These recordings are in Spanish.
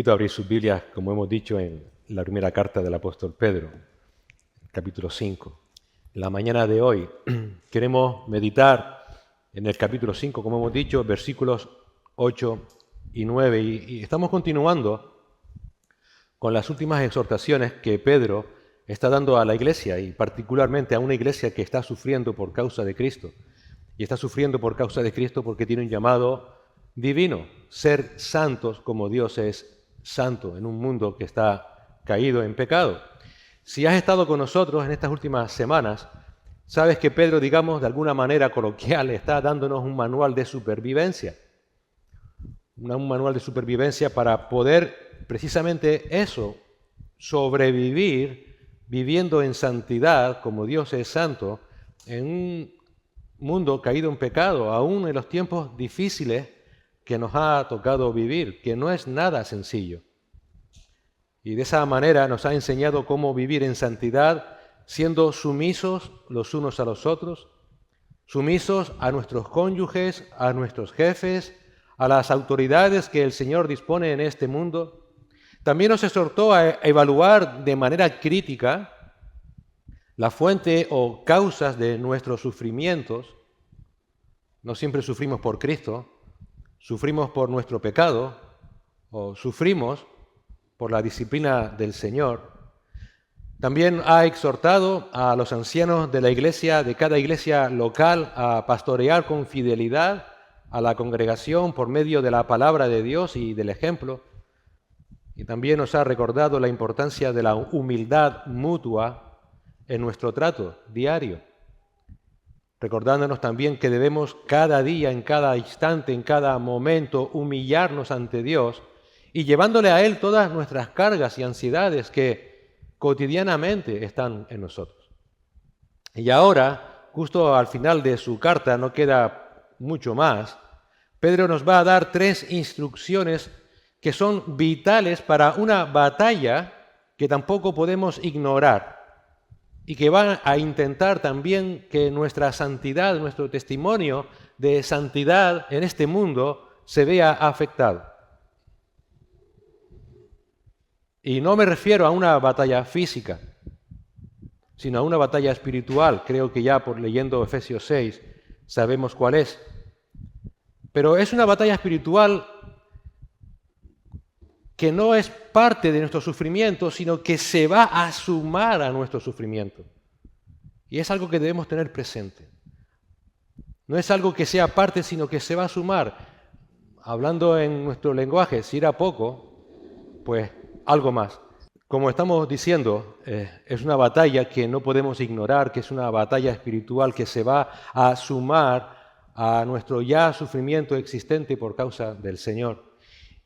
invito a abrir sus Biblias, como hemos dicho, en la primera carta del apóstol Pedro, capítulo 5. En la mañana de hoy queremos meditar en el capítulo 5, como hemos dicho, versículos 8 y 9. Y estamos continuando con las últimas exhortaciones que Pedro está dando a la iglesia, y particularmente a una iglesia que está sufriendo por causa de Cristo. Y está sufriendo por causa de Cristo porque tiene un llamado divino, ser santos como Dios es santo en un mundo que está caído en pecado. Si has estado con nosotros en estas últimas semanas, sabes que Pedro, digamos, de alguna manera coloquial, está dándonos un manual de supervivencia. Un manual de supervivencia para poder precisamente eso, sobrevivir viviendo en santidad como Dios es santo en un mundo caído en pecado, aún en los tiempos difíciles que nos ha tocado vivir, que no es nada sencillo. Y de esa manera nos ha enseñado cómo vivir en santidad, siendo sumisos los unos a los otros, sumisos a nuestros cónyuges, a nuestros jefes, a las autoridades que el Señor dispone en este mundo. También nos exhortó a evaluar de manera crítica la fuente o causas de nuestros sufrimientos. No siempre sufrimos por Cristo, sufrimos por nuestro pecado o sufrimos por la disciplina del Señor. También ha exhortado a los ancianos de la iglesia, de cada iglesia local, a pastorear con fidelidad a la congregación por medio de la palabra de Dios y del ejemplo. Y también nos ha recordado la importancia de la humildad mutua en nuestro trato diario, recordándonos también que debemos cada día, en cada instante, en cada momento, humillarnos ante Dios y llevándole a Él todas nuestras cargas y ansiedades que cotidianamente están en nosotros. Y ahora, justo al final de su carta, no queda mucho más, Pedro nos va a dar 3 instrucciones que son vitales para una batalla que tampoco podemos ignorar y que van a intentar también que nuestra santidad, nuestro testimonio de santidad en este mundo se vea afectado. Y no me refiero a una batalla física, sino a una batalla espiritual. Creo que ya por leyendo Efesios 6 sabemos cuál es. Pero es una batalla espiritual que no es parte de nuestro sufrimiento, sino que se va a sumar a nuestro sufrimiento. Y es algo que debemos tener presente. No es algo que sea parte, sino que se va a sumar. Hablando en nuestro lenguaje, si era poco, pues algo más. Como estamos diciendo, es una batalla que no podemos ignorar, que es una batalla espiritual que se va a sumar a nuestro ya sufrimiento existente por causa del Señor.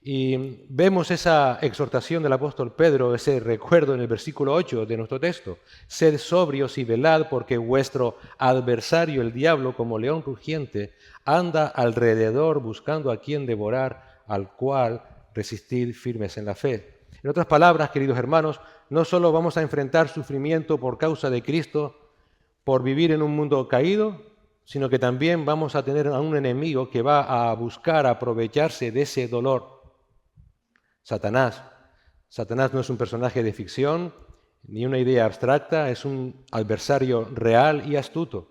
Y vemos esa exhortación del apóstol Pedro, ese recuerdo en el versículo 8 de nuestro texto. Sed sobrios y velad, porque vuestro adversario, el diablo, como león rugiente, anda alrededor buscando a quien devorar, al cual resistid firmes en la fe. En otras palabras, queridos hermanos, no solo vamos a enfrentar sufrimiento por causa de Cristo, por vivir en un mundo caído, sino que también vamos a tener a un enemigo que va a buscar aprovecharse de ese dolor. Satanás. Satanás no es un personaje de ficción, ni una idea abstracta, es un adversario real y astuto.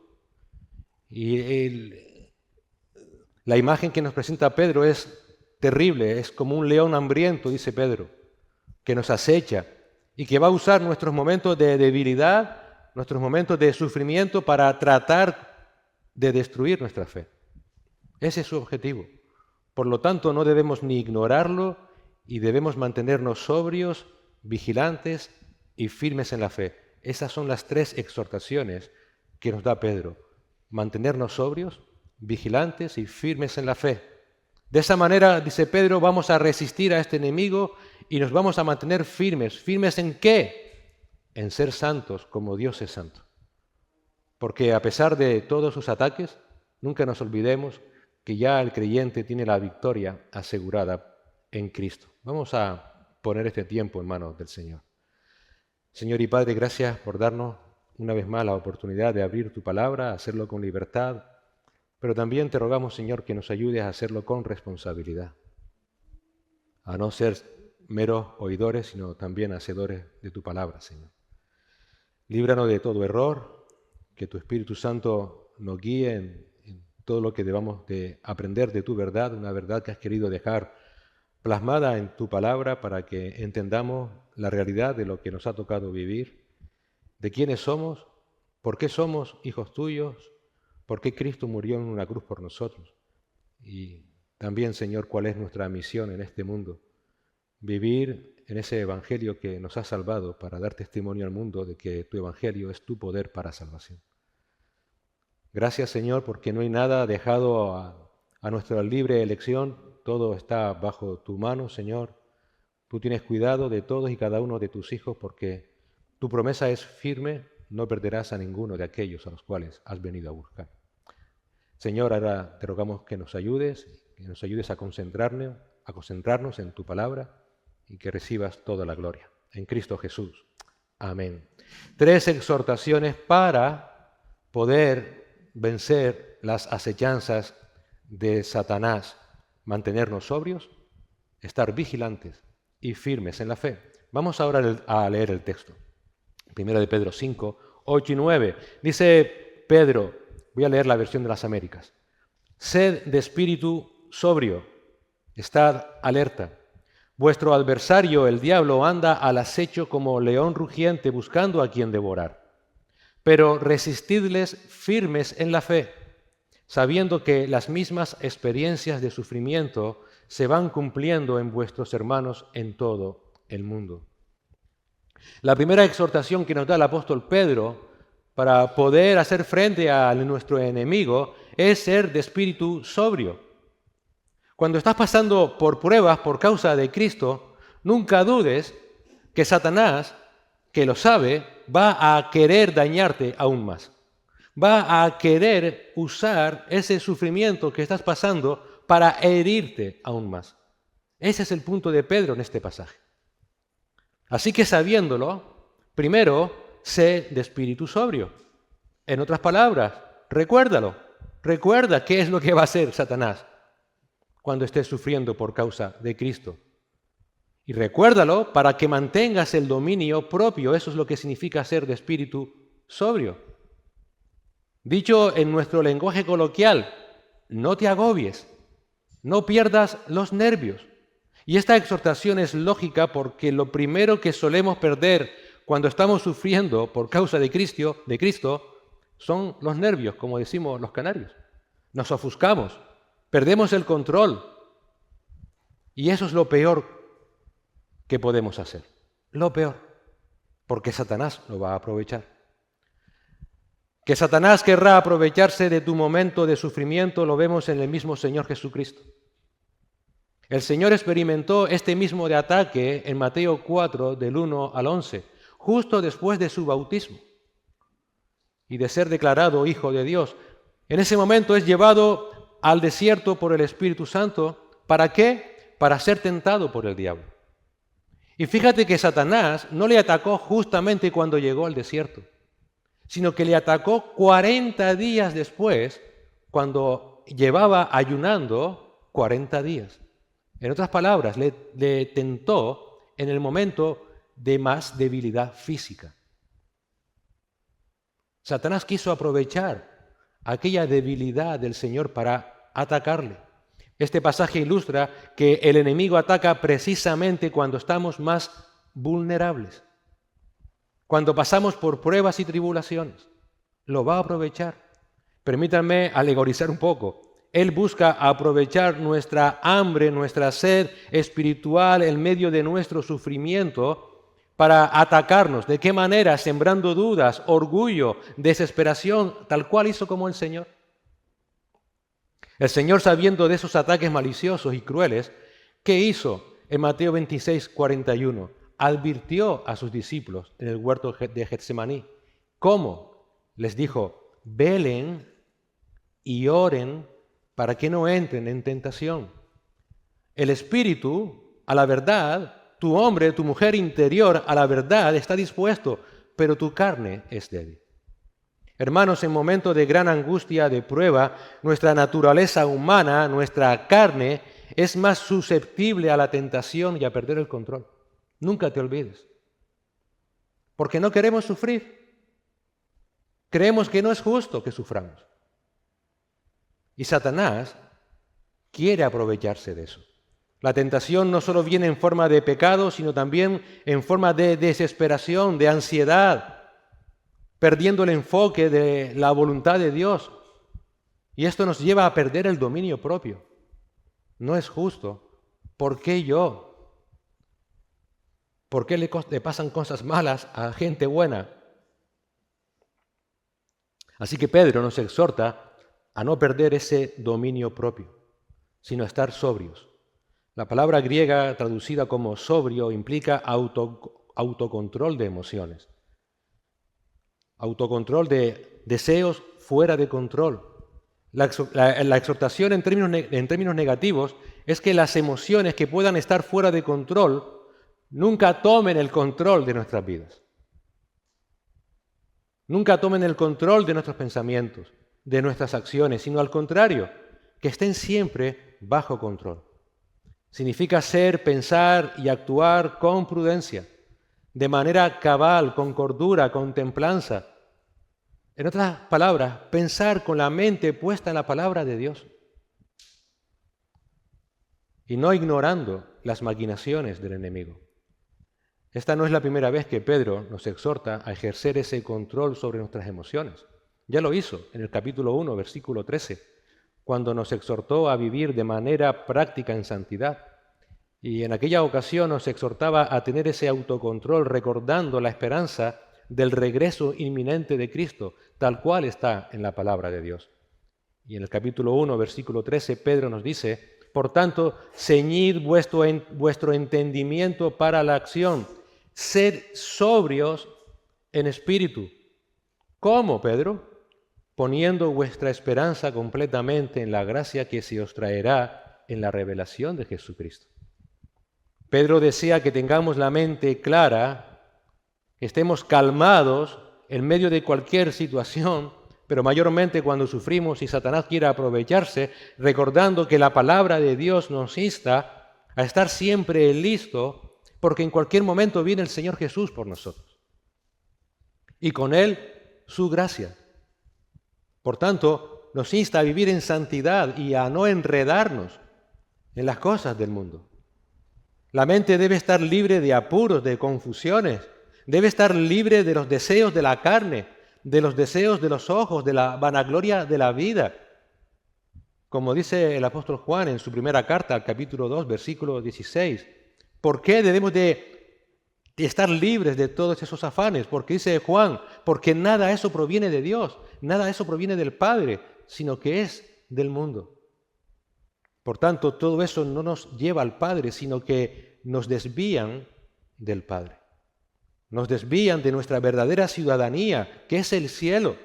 Y la imagen que nos presenta Pedro es terrible, es como un león hambriento, dice Pedro, que nos acecha y que va a usar nuestros momentos de debilidad, nuestros momentos de sufrimiento para tratar de destruir nuestra fe. Ese es su objetivo. Por lo tanto, no debemos ni ignorarlo y debemos mantenernos sobrios, vigilantes y firmes en la fe. Esas son las 3 exhortaciones que nos da Pedro. Mantenernos sobrios, vigilantes y firmes en la fe. De esa manera, dice Pedro, vamos a resistir a este enemigo y nos vamos a mantener firmes. ¿Firmes en qué? En ser santos como Dios es santo. Porque a pesar de todos sus ataques, nunca nos olvidemos que ya el creyente tiene la victoria asegurada en Cristo. Vamos a poner este tiempo en manos del Señor. Señor y Padre, gracias por darnos una vez más la oportunidad de abrir tu palabra, hacerlo con libertad, pero también te rogamos, Señor, que nos ayudes a hacerlo con responsabilidad, a no ser meros oidores, sino también hacedores de tu palabra, Señor. Líbranos de todo error, que tu Espíritu Santo nos guíe en todo lo que debamos de aprender de tu verdad, una verdad que has querido dejar plasmada en tu palabra para que entendamos la realidad de lo que nos ha tocado vivir, de quiénes somos, por qué somos hijos tuyos, por qué Cristo murió en una cruz por nosotros. Y también, Señor, cuál es nuestra misión en este mundo. Vivir en ese evangelio que nos ha salvado para dar testimonio al mundo de que tu evangelio es tu poder para salvación. Gracias, Señor, porque no hay nada dejado a nuestra libre elección. Todo está bajo tu mano, Señor. Tú tienes cuidado de todos y cada uno de tus hijos porque tu promesa es firme. No perderás a ninguno de aquellos a los cuales has venido a buscar. Señor, ahora te rogamos que nos ayudes a concentrarnos en tu palabra y que recibas toda la gloria. En Cristo Jesús. Amén. 3 exhortaciones para poder vencer las acechanzas de Satanás. Mantenernos sobrios, estar vigilantes y firmes en la fe. Vamos ahora a leer el texto. 1 de Pedro 5, 8 y 9. Dice Pedro, voy a leer la versión de las Américas. Sed de espíritu sobrio, estad alerta. Vuestro adversario, el diablo, anda al acecho como león rugiente buscando a quien devorar. Pero resistidles firmes en la fe, sabiendo que las mismas experiencias de sufrimiento se van cumpliendo en vuestros hermanos en todo el mundo. La primera exhortación que nos da el apóstol Pedro para poder hacer frente a nuestro enemigo es ser de espíritu sobrio. Cuando estás pasando por pruebas por causa de Cristo, nunca dudes que Satanás, que lo sabe, va a querer dañarte aún más. Va a querer usar ese sufrimiento que estás pasando para herirte aún más. Ese es el punto de Pedro en este pasaje. Así que sabiéndolo, primero, sé de espíritu sobrio. En otras palabras, recuérdalo. Recuerda qué es lo que va a hacer Satanás cuando estés sufriendo por causa de Cristo. Y recuérdalo para que mantengas el dominio propio. Eso es lo que significa ser de espíritu sobrio. Dicho en nuestro lenguaje coloquial, no te agobies, no pierdas los nervios. Y esta exhortación es lógica porque lo primero que solemos perder cuando estamos sufriendo por causa de Cristo, son los nervios, como decimos los canarios. Nos ofuscamos, perdemos el control. Y eso es lo peor que podemos hacer. Lo peor, porque Satanás lo va a aprovechar. Que Satanás querrá aprovecharse de tu momento de sufrimiento lo vemos en el mismo Señor Jesucristo. El Señor experimentó este mismo de ataque en Mateo 4, del 1 al 11, justo después de su bautismo y de ser declarado Hijo de Dios. En ese momento es llevado al desierto por el Espíritu Santo. ¿Para qué? Para ser tentado por el diablo. Y fíjate que Satanás no le atacó justamente cuando llegó al desierto, sino que le atacó 40 días después, cuando llevaba ayunando 40 días. En otras palabras, le tentó en el momento de más debilidad física. Satanás quiso aprovechar aquella debilidad del Señor para atacarle. Este pasaje ilustra que el enemigo ataca precisamente cuando estamos más vulnerables. Cuando pasamos por pruebas y tribulaciones, lo va a aprovechar. Permítanme alegorizar un poco. Él busca aprovechar nuestra hambre, nuestra sed espiritual en medio de nuestro sufrimiento para atacarnos. ¿De qué manera? Sembrando dudas, orgullo, desesperación, tal cual hizo como el Señor. El Señor, sabiendo de esos ataques maliciosos y crueles, ¿qué hizo? En Mateo 26, 41, advirtió a sus discípulos en el huerto de Getsemaní. ¿Cómo? Les dijo, velen y oren para que no entren en tentación. El espíritu, a la verdad, tu hombre, tu mujer interior, a la verdad está dispuesto, pero tu carne es débil. Hermanos, en momentos de gran angustia, de prueba, nuestra naturaleza humana, nuestra carne, es más susceptible a la tentación y a perder el control. Nunca te olvides. Porque no queremos sufrir. Creemos que no es justo que suframos. Y Satanás quiere aprovecharse de eso. La tentación no solo viene en forma de pecado, sino también en forma de desesperación, de ansiedad, perdiendo el enfoque de la voluntad de Dios. Y esto nos lleva a perder el dominio propio. No es justo. ¿Por qué yo? ¿Por qué le pasan cosas malas a gente buena? Así que Pedro nos exhorta a no perder ese dominio propio, sino a estar sobrios. La palabra griega traducida como sobrio implica autocontrol de emociones, autocontrol de deseos fuera de control. La exhortación en términos negativos es que las emociones que puedan estar fuera de control nunca tomen el control de nuestras vidas. Nunca tomen el control de nuestros pensamientos, de nuestras acciones, sino al contrario, que estén siempre bajo control. Significa ser, pensar y actuar con prudencia, de manera cabal, con cordura, con templanza. En otras palabras, pensar con la mente puesta en la palabra de Dios y no ignorando las maquinaciones del enemigo. Esta no es la primera vez que Pedro nos exhorta a ejercer ese control sobre nuestras emociones. Ya lo hizo en el capítulo 1, versículo 13, cuando nos exhortó a vivir de manera práctica en santidad. Y en aquella ocasión nos exhortaba a tener ese autocontrol recordando la esperanza del regreso inminente de Cristo, tal cual está en la palabra de Dios. Y en el capítulo 1, versículo 13, Pedro nos dice: por tanto, ceñid vuestro entendimiento para la acción, sed sobrios en espíritu. ¿Cómo, Pedro? Poniendo vuestra esperanza completamente en la gracia que se os traerá en la revelación de Jesucristo. Pedro desea que tengamos la mente clara, que estemos calmados en medio de cualquier situación, pero mayormente cuando sufrimos y Satanás quiere aprovecharse, recordando que la palabra de Dios nos insta a estar siempre listo, porque en cualquier momento viene el Señor Jesús por nosotros. Y con Él su gracia. Por tanto, nos insta a vivir en santidad y a no enredarnos en las cosas del mundo. La mente debe estar libre de apuros, de confusiones, debe estar libre de los deseos de la carne, de los deseos de los ojos, de la vanagloria de la vida. Como dice el apóstol Juan en su primera carta, al capítulo 2, versículo 16. ¿Por qué debemos de estar libres de todos esos afanes? Porque dice Juan, porque nada de eso proviene de Dios, nada de eso proviene del Padre, sino que es del mundo. Por tanto, todo eso no nos lleva al Padre, sino que nos desvían del Padre. Nos desvían de nuestra verdadera ciudadanía, que es el cielo.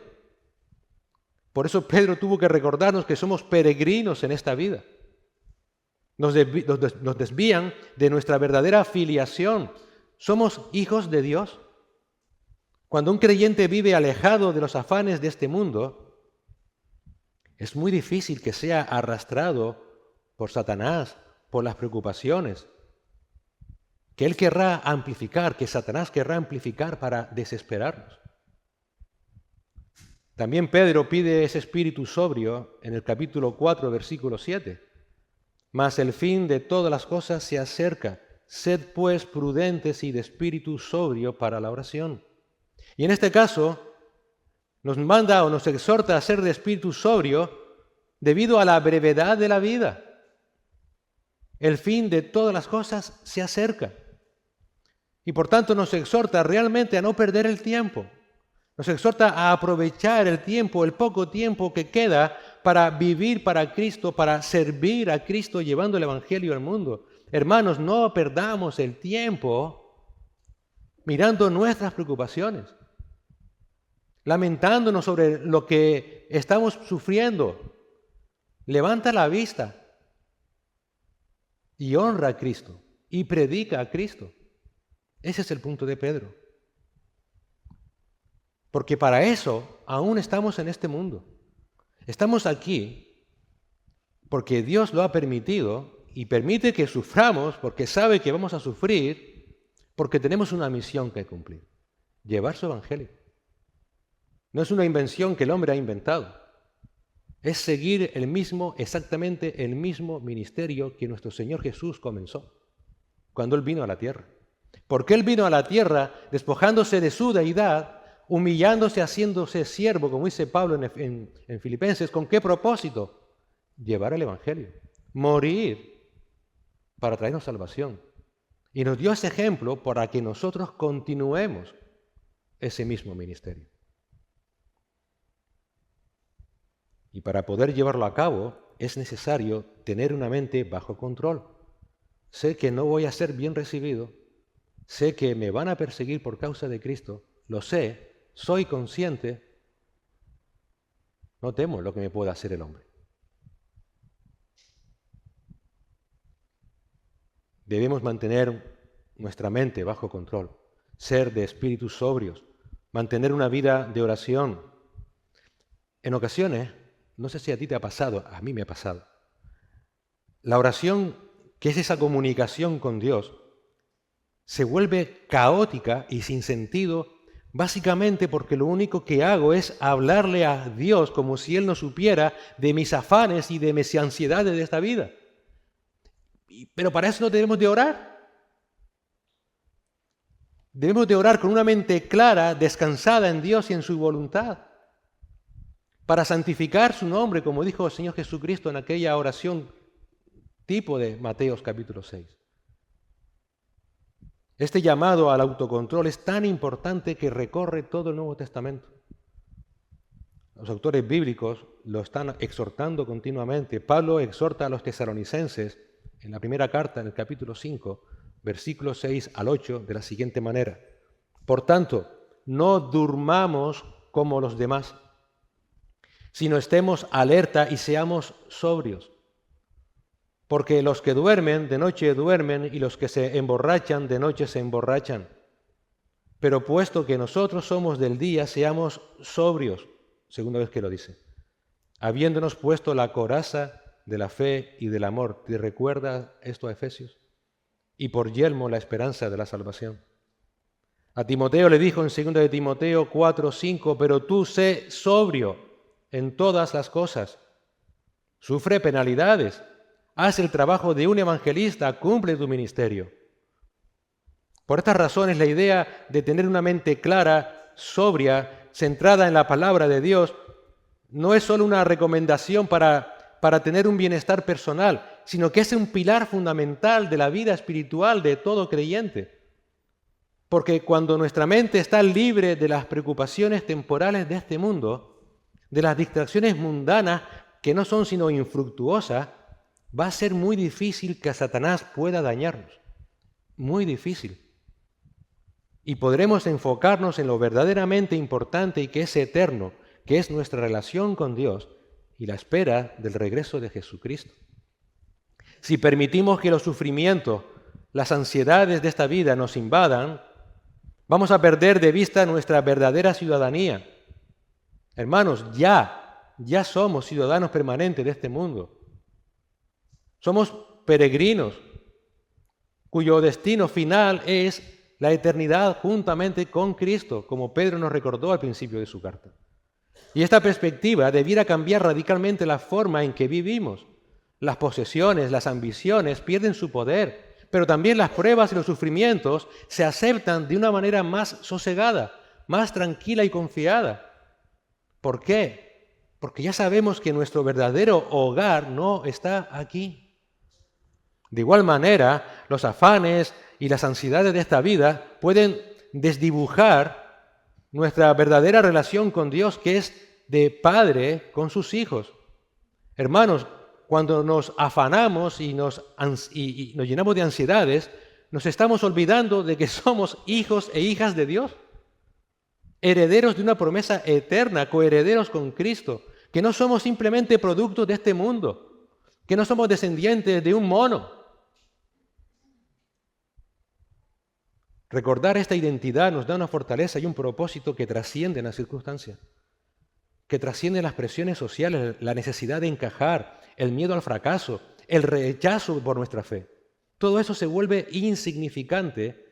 Por eso Pedro tuvo que recordarnos que somos peregrinos en esta vida. Nos desvían de nuestra verdadera filiación. Somos hijos de Dios. Cuando un creyente vive alejado de los afanes de este mundo, es muy difícil que sea arrastrado por Satanás, por las preocupaciones, que él querrá amplificar, que Satanás querrá amplificar para desesperarnos. También Pedro pide ese espíritu sobrio en el capítulo 4, versículo 7. Mas el fin de todas las cosas se acerca, sed pues prudentes y de espíritu sobrio para la oración. Y en este caso nos manda o nos exhorta a ser de espíritu sobrio debido a la brevedad de la vida. El fin de todas las cosas se acerca. Y por tanto nos exhorta realmente a no perder el tiempo. Nos exhorta a aprovechar el tiempo, el poco tiempo que queda para vivir para Cristo, para servir a Cristo llevando el Evangelio al mundo. Hermanos, no perdamos el tiempo mirando nuestras preocupaciones, lamentándonos sobre lo que estamos sufriendo. Levanta la vista y honra a Cristo y predica a Cristo. Ese es el punto de Pedro. Porque para eso aún estamos en este mundo. Estamos aquí porque Dios lo ha permitido y permite que suframos porque sabe que vamos a sufrir porque tenemos una misión que cumplir, llevar su evangelio. No es una invención que el hombre ha inventado, es seguir exactamente el mismo ministerio que nuestro Señor Jesús comenzó cuando Él vino a la tierra. Porque Él vino a la tierra despojándose de su deidad, humillándose, haciéndose siervo, como dice Pablo en Filipenses. ¿Con qué propósito? Llevar el evangelio, morir para traernos salvación. Y nos dio ese ejemplo para que nosotros continuemos ese mismo ministerio. Y para poder llevarlo a cabo es necesario tener una mente bajo control. Sé que no voy a ser bien recibido, sé que me van a perseguir por causa de Cristo, lo sé, soy consciente, no temo lo que me pueda hacer el hombre. Debemos mantener nuestra mente bajo control, ser de espíritus sobrios, mantener una vida de oración. En ocasiones, no sé si a ti te ha pasado, a mí me ha pasado, la oración, que es esa comunicación con Dios, se vuelve caótica y sin sentido, básicamente porque lo único que hago es hablarle a Dios como si Él no supiera de mis afanes y de mis ansiedades de esta vida. Pero para eso no debemos de orar. Debemos de orar con una mente clara, descansada en Dios y en su voluntad, para santificar su nombre, como dijo el Señor Jesucristo en aquella oración tipo de Mateos capítulo 6. Este llamado al autocontrol es tan importante que recorre todo el Nuevo Testamento. Los autores bíblicos lo están exhortando continuamente. Pablo exhorta a los tesalonicenses en la primera carta, en el capítulo 5, versículos 6 al 8, de la siguiente manera. Por tanto, no durmamos como los demás, sino estemos alerta y seamos sobrios. Porque los que duermen, de noche duermen, y los que se emborrachan, de noche se emborrachan. Pero puesto que nosotros somos del día, seamos sobrios, segunda vez que lo dice, habiéndonos puesto la coraza de la fe y del amor. ¿Te recuerda esto a Efesios? Y por yelmo la esperanza de la salvación. A Timoteo le dijo en 2 de Timoteo 4:5, pero tú sé sobrio en todas las cosas. Sufre penalidades. Haz el trabajo de un evangelista, cumple tu ministerio. Por estas razones, la idea de tener una mente clara, sobria, centrada en la palabra de Dios, no es solo una recomendación para tener un bienestar personal, sino que es un pilar fundamental de la vida espiritual de todo creyente. Porque cuando nuestra mente está libre de las preocupaciones temporales de este mundo, de las distracciones mundanas que no son sino infructuosas, va a ser muy difícil que Satanás pueda dañarnos. Muy difícil. Y podremos enfocarnos en lo verdaderamente importante y que es eterno, que es nuestra relación con Dios y la espera del regreso de Jesucristo. Si permitimos que los sufrimientos, las ansiedades de esta vida nos invadan, vamos a perder de vista nuestra verdadera ciudadanía. Hermanos, ya somos ciudadanos permanentes de este mundo. Somos peregrinos cuyo destino final es la eternidad juntamente con Cristo, como Pedro nos recordó al principio de su carta. Y esta perspectiva debiera cambiar radicalmente la forma en que vivimos. Las posesiones, las ambiciones pierden su poder, pero también las pruebas y los sufrimientos se aceptan de una manera más sosegada, más tranquila y confiada. ¿Por qué? Porque ya sabemos que nuestro verdadero hogar no está aquí. De igual manera, los afanes y las ansiedades de esta vida pueden desdibujar nuestra verdadera relación con Dios, que es de padre con sus hijos. Hermanos, cuando nos afanamos y nos llenamos de ansiedades, nos estamos olvidando de que somos hijos e hijas de Dios, herederos de una promesa eterna, coherederos con Cristo, que no somos simplemente productos de este mundo, que no somos descendientes de un mono. Recordar esta identidad nos da una fortaleza y un propósito que trascienden las circunstancias, que trascienden las presiones sociales, la necesidad de encajar, el miedo al fracaso, el rechazo por nuestra fe. Todo eso se vuelve insignificante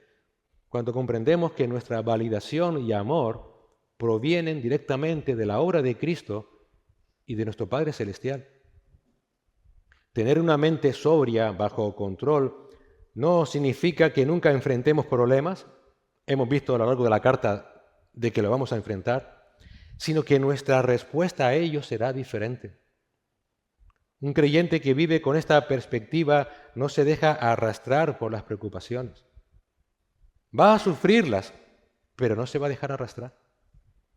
cuando comprendemos que nuestra validación y amor provienen directamente de la obra de Cristo y de nuestro Padre Celestial. Tener una mente sobria, bajo control, no significa que nunca enfrentemos problemas. Hemos visto a lo largo de la carta de que lo vamos a enfrentar, sino que nuestra respuesta a ellos será diferente. Un creyente que vive con esta perspectiva no se deja arrastrar por las preocupaciones. Va a sufrirlas, pero no se va a dejar arrastrar.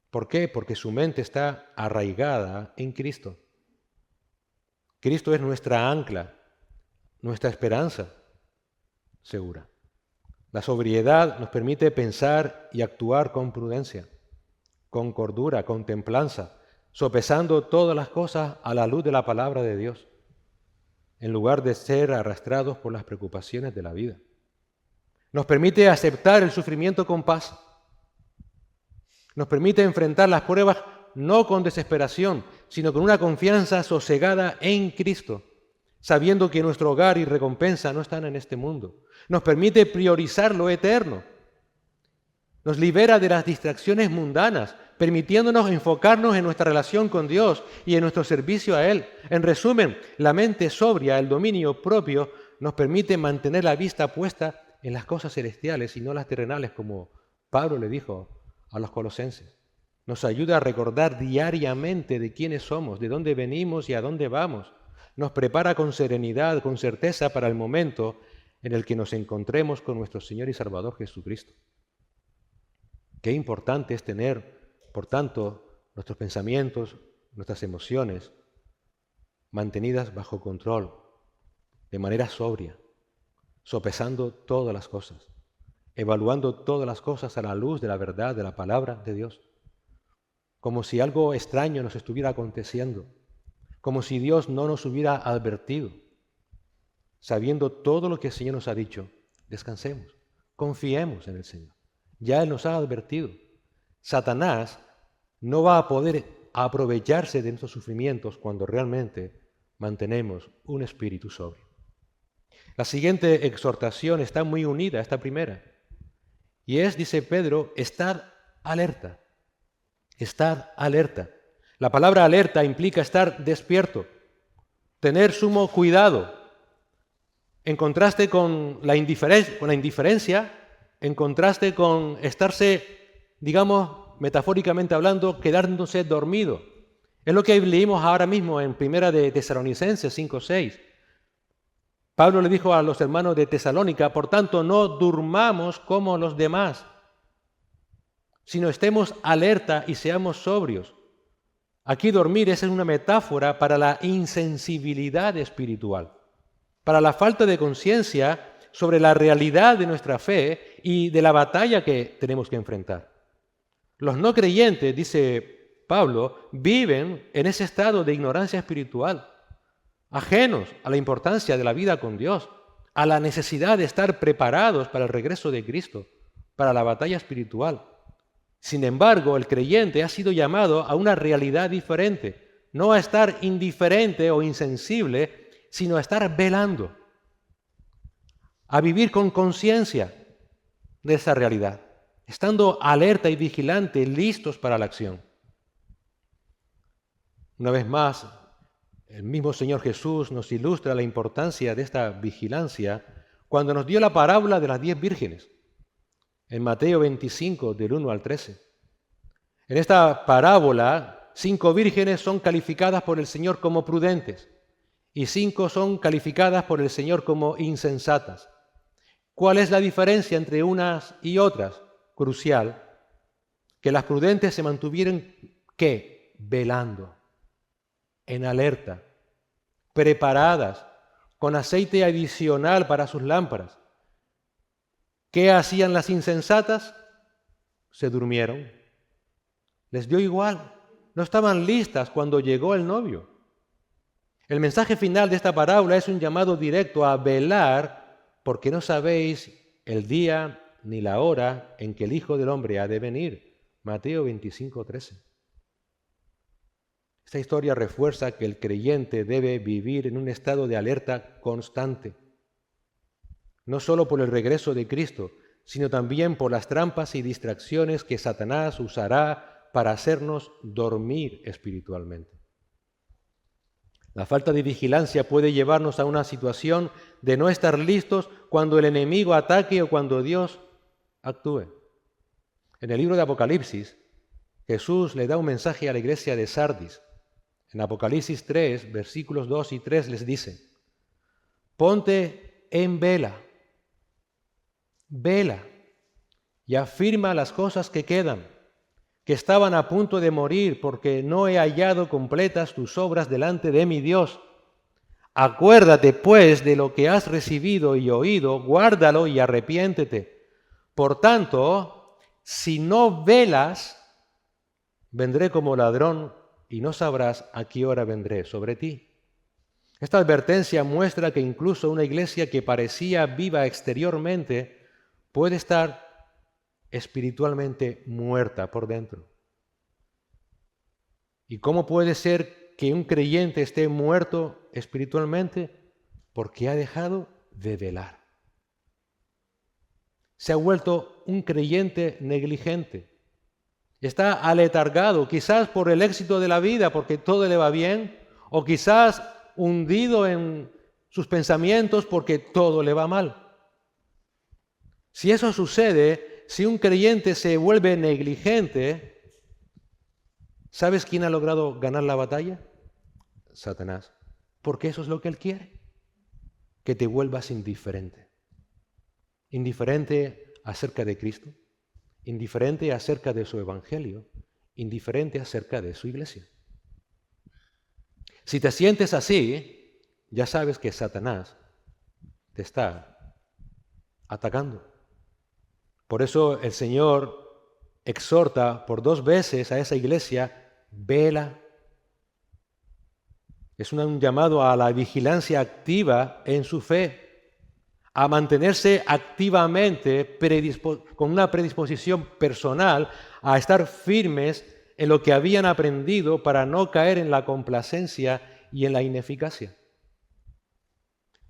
¿Por qué? Porque su mente está arraigada en Cristo. Cristo es nuestra ancla, nuestra esperanza segura. La sobriedad nos permite pensar y actuar con prudencia, con cordura, con templanza, sopesando todas las cosas a la luz de la palabra de Dios, en lugar de ser arrastrados por las preocupaciones de la vida. Nos permite aceptar el sufrimiento con paz. Nos permite enfrentar las pruebas no con desesperación, sino con una confianza sosegada en Cristo, sabiendo que nuestro hogar y recompensa no están en este mundo. Nos permite priorizar lo eterno. Nos libera de las distracciones mundanas, permitiéndonos enfocarnos en nuestra relación con Dios y en nuestro servicio a Él. En resumen, la mente sobria, el dominio propio, nos permite mantener la vista puesta en las cosas celestiales y no las terrenales, como Pablo le dijo a los colosenses. Nos ayuda a recordar diariamente de quiénes somos, de dónde venimos y a dónde vamos. Nos prepara con serenidad, con certeza para el momento en el que nos encontremos con nuestro Señor y Salvador Jesucristo. Qué importante es tener, por tanto, nuestros pensamientos, nuestras emociones mantenidas bajo control, de manera sobria, sopesando todas las cosas, evaluando todas las cosas a la luz de la verdad de la palabra de Dios, como si algo extraño nos estuviera aconteciendo, como si Dios no nos hubiera advertido. Sabiendo todo lo que el Señor nos ha dicho, descansemos, confiemos en el Señor. Ya Él nos ha advertido. Satanás no va a poder aprovecharse de nuestros sufrimientos cuando realmente mantenemos un espíritu sobrio. La siguiente exhortación está muy unida a esta primera. Y es, dice Pedro, estad alerta. Estad alerta. La palabra alerta implica estar despierto, tener sumo cuidado. En contraste con la indiferencia, en contraste con estarse, digamos, metafóricamente hablando, quedándose dormido. Es lo que leímos ahora mismo en Primera de Tesalonicenses 5:6. Pablo le dijo a los hermanos de Tesalónica, por tanto, no durmamos como los demás, sino estemos alerta y seamos sobrios. Aquí dormir es una metáfora para la insensibilidad espiritual, para la falta de conciencia sobre la realidad de nuestra fe y de la batalla que tenemos que enfrentar. Los no creyentes, dice Pablo, viven en ese estado de ignorancia espiritual, ajenos a la importancia de la vida con Dios, a la necesidad de estar preparados para el regreso de Cristo, para la batalla espiritual. Sin embargo, el creyente ha sido llamado a una realidad diferente, no a estar indiferente o insensible, sino a estar velando, a vivir con conciencia de esa realidad, estando alerta y vigilante, listos para la acción. Una vez más, el mismo Señor Jesús nos ilustra la importancia de esta vigilancia cuando nos dio la parábola de las 10 vírgenes, en Mateo 25, del 1 al 13. En esta parábola, 5 vírgenes son calificadas por el Señor como prudentes y 5 son calificadas por el Señor como insensatas. ¿Cuál es la diferencia entre unas y otras? Crucial, que las prudentes se mantuvieron, ¿qué? Velando, en alerta, preparadas, con aceite adicional para sus lámparas. ¿Qué hacían las insensatas? Se durmieron. Les dio igual, no estaban listas cuando llegó el novio. El mensaje final de esta parábola es un llamado directo a velar, porque no sabéis el día ni la hora en que el Hijo del Hombre ha de venir. Mateo 25, 13. Esta historia refuerza que el creyente debe vivir en un estado de alerta constante, no solo por el regreso de Cristo, sino también por las trampas y distracciones que Satanás usará para hacernos dormir espiritualmente. La falta de vigilancia puede llevarnos a una situación de no estar listos cuando el enemigo ataque o cuando Dios actúe. En el libro de Apocalipsis, Jesús le da un mensaje a la iglesia de Sardis. En Apocalipsis 3, versículos 2 y 3 les dice: ponte en vela, vela, y afirma las cosas que quedan, que estaban a punto de morir, porque no he hallado completas tus obras delante de mi Dios. Acuérdate, pues, de lo que has recibido y oído, guárdalo y arrepiéntete. Por tanto, si no velas, vendré como ladrón y no sabrás a qué hora vendré sobre ti. Esta advertencia muestra que incluso una iglesia que parecía viva exteriormente puede estar espiritualmente muerta por dentro. ¿Y cómo puede ser que un creyente esté muerto espiritualmente? Porque ha dejado de velar. Se ha vuelto un creyente negligente. Está aletargado, quizás por el éxito de la vida, porque todo le va bien, o quizás hundido en sus pensamientos porque todo le va mal. Si eso sucede, si un creyente se vuelve negligente, ¿sabes quién ha logrado ganar la batalla? Satanás. Porque eso es lo que él quiere, que te vuelvas indiferente. Indiferente acerca de Cristo, indiferente acerca de su evangelio, indiferente acerca de su iglesia. Si te sientes así, ya sabes que Satanás te está atacando. Por eso el Señor exhorta por 2 veces a esa iglesia: vela. Es un llamado a la vigilancia activa en su fe, a mantenerse activamente con una predisposición personal a estar firmes en lo que habían aprendido para no caer en la complacencia y en la ineficacia.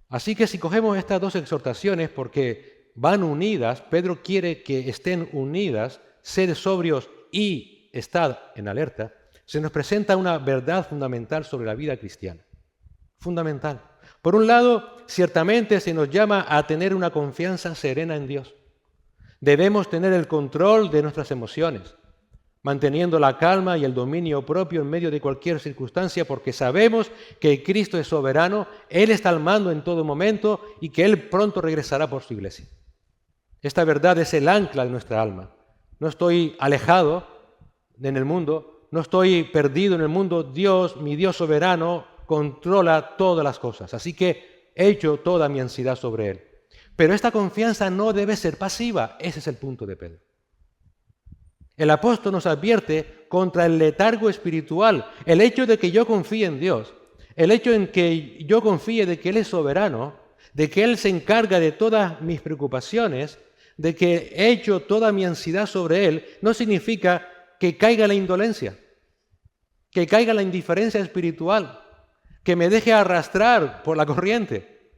Así que si cogemos estas 2 exhortaciones, porque van unidas, Pedro quiere que estén unidas, sed sobrios y estad en alerta, se nos presenta una verdad fundamental sobre la vida cristiana. Fundamental. Por un lado, ciertamente se nos llama a tener una confianza serena en Dios. Debemos tener el control de nuestras emociones, manteniendo la calma y el dominio propio en medio de cualquier circunstancia, porque sabemos que Cristo es soberano, Él está al mando en todo momento y que Él pronto regresará por su iglesia. Esta verdad es el ancla de nuestra alma. No estoy alejado en el mundo, no estoy perdido en el mundo. Dios, mi Dios soberano, controla todas las cosas. Así que he hecho toda mi ansiedad sobre Él. Pero esta confianza no debe ser pasiva. Ese es el punto de Pedro. El apóstol nos advierte contra el letargo espiritual. El hecho de que yo confíe en Dios, el hecho en que yo confíe de que Él es soberano, de que Él se encarga de todas mis preocupaciones, de que he hecho toda mi ansiedad sobre Él, no significa que caiga la indolencia, que caiga la indiferencia espiritual, que me deje arrastrar por la corriente,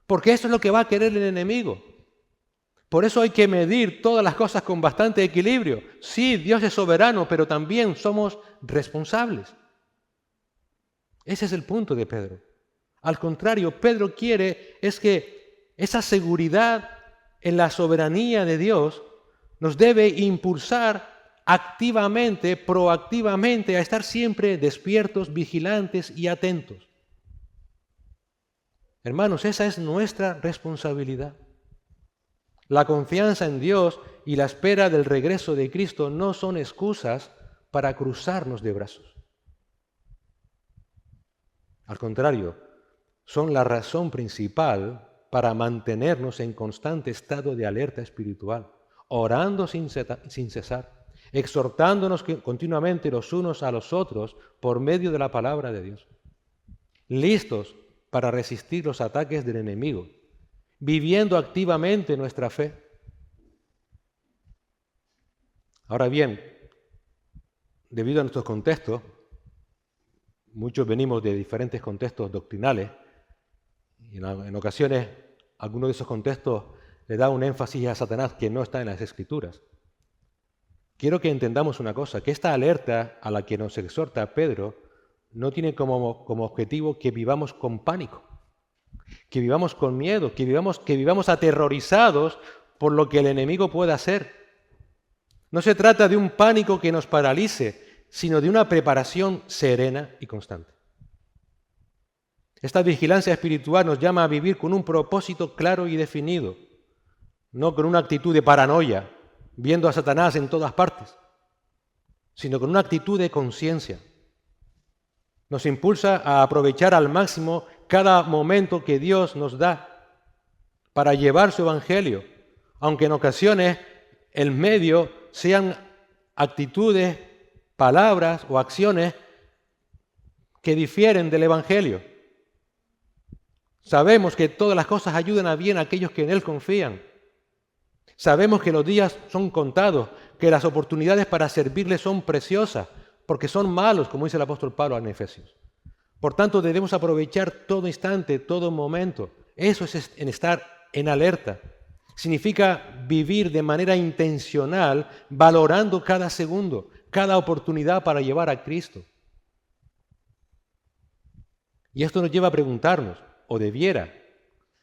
porque eso es lo que va a querer el enemigo. Por eso hay que medir todas las cosas con bastante equilibrio. Sí, Dios es soberano, pero también somos responsables. Ese es el punto de Pedro. Al contrario, Pedro quiere es que esa seguridad en la soberanía de Dios nos debe impulsar activamente, proactivamente, a estar siempre despiertos, vigilantes y atentos. Hermanos, esa es nuestra responsabilidad. La confianza en Dios y la espera del regreso de Cristo no son excusas para cruzarnos de brazos. Al contrario, son la razón principal para mantenernos en constante estado de alerta espiritual, orando sin cesar, exhortándonos continuamente los unos a los otros por medio de la palabra de Dios, listos para resistir los ataques del enemigo, viviendo activamente nuestra fe. Ahora bien, debido a nuestro contexto, muchos venimos de diferentes contextos doctrinales y en ocasiones algunos de esos contextos le da un énfasis a Satanás que no está en las Escrituras. Quiero que entendamos una cosa, que esta alerta a la que nos exhorta Pedro no tiene como objetivo que vivamos con pánico, que vivamos con miedo, que vivamos aterrorizados por lo que el enemigo pueda hacer. No se trata de un pánico que nos paralice, sino de una preparación serena y constante. Esta vigilancia espiritual nos llama a vivir con un propósito claro y definido, no con una actitud de paranoia, viendo a Satanás en todas partes, sino con una actitud de conciencia. Nos impulsa a aprovechar al máximo cada momento que Dios nos da para llevar su evangelio, aunque en ocasiones el medio sean actitudes, palabras o acciones que difieren del evangelio. Sabemos que todas las cosas ayudan a bien a aquellos que en Él confían. Sabemos que los días son contados, que las oportunidades para servirle son preciosas, porque son malos, como dice el apóstol Pablo en Efesios. Por tanto, debemos aprovechar todo instante, todo momento. Eso es estar en alerta. Significa vivir de manera intencional, valorando cada segundo, cada oportunidad para llevar a Cristo. Y esto nos lleva a preguntarnos, o debiera,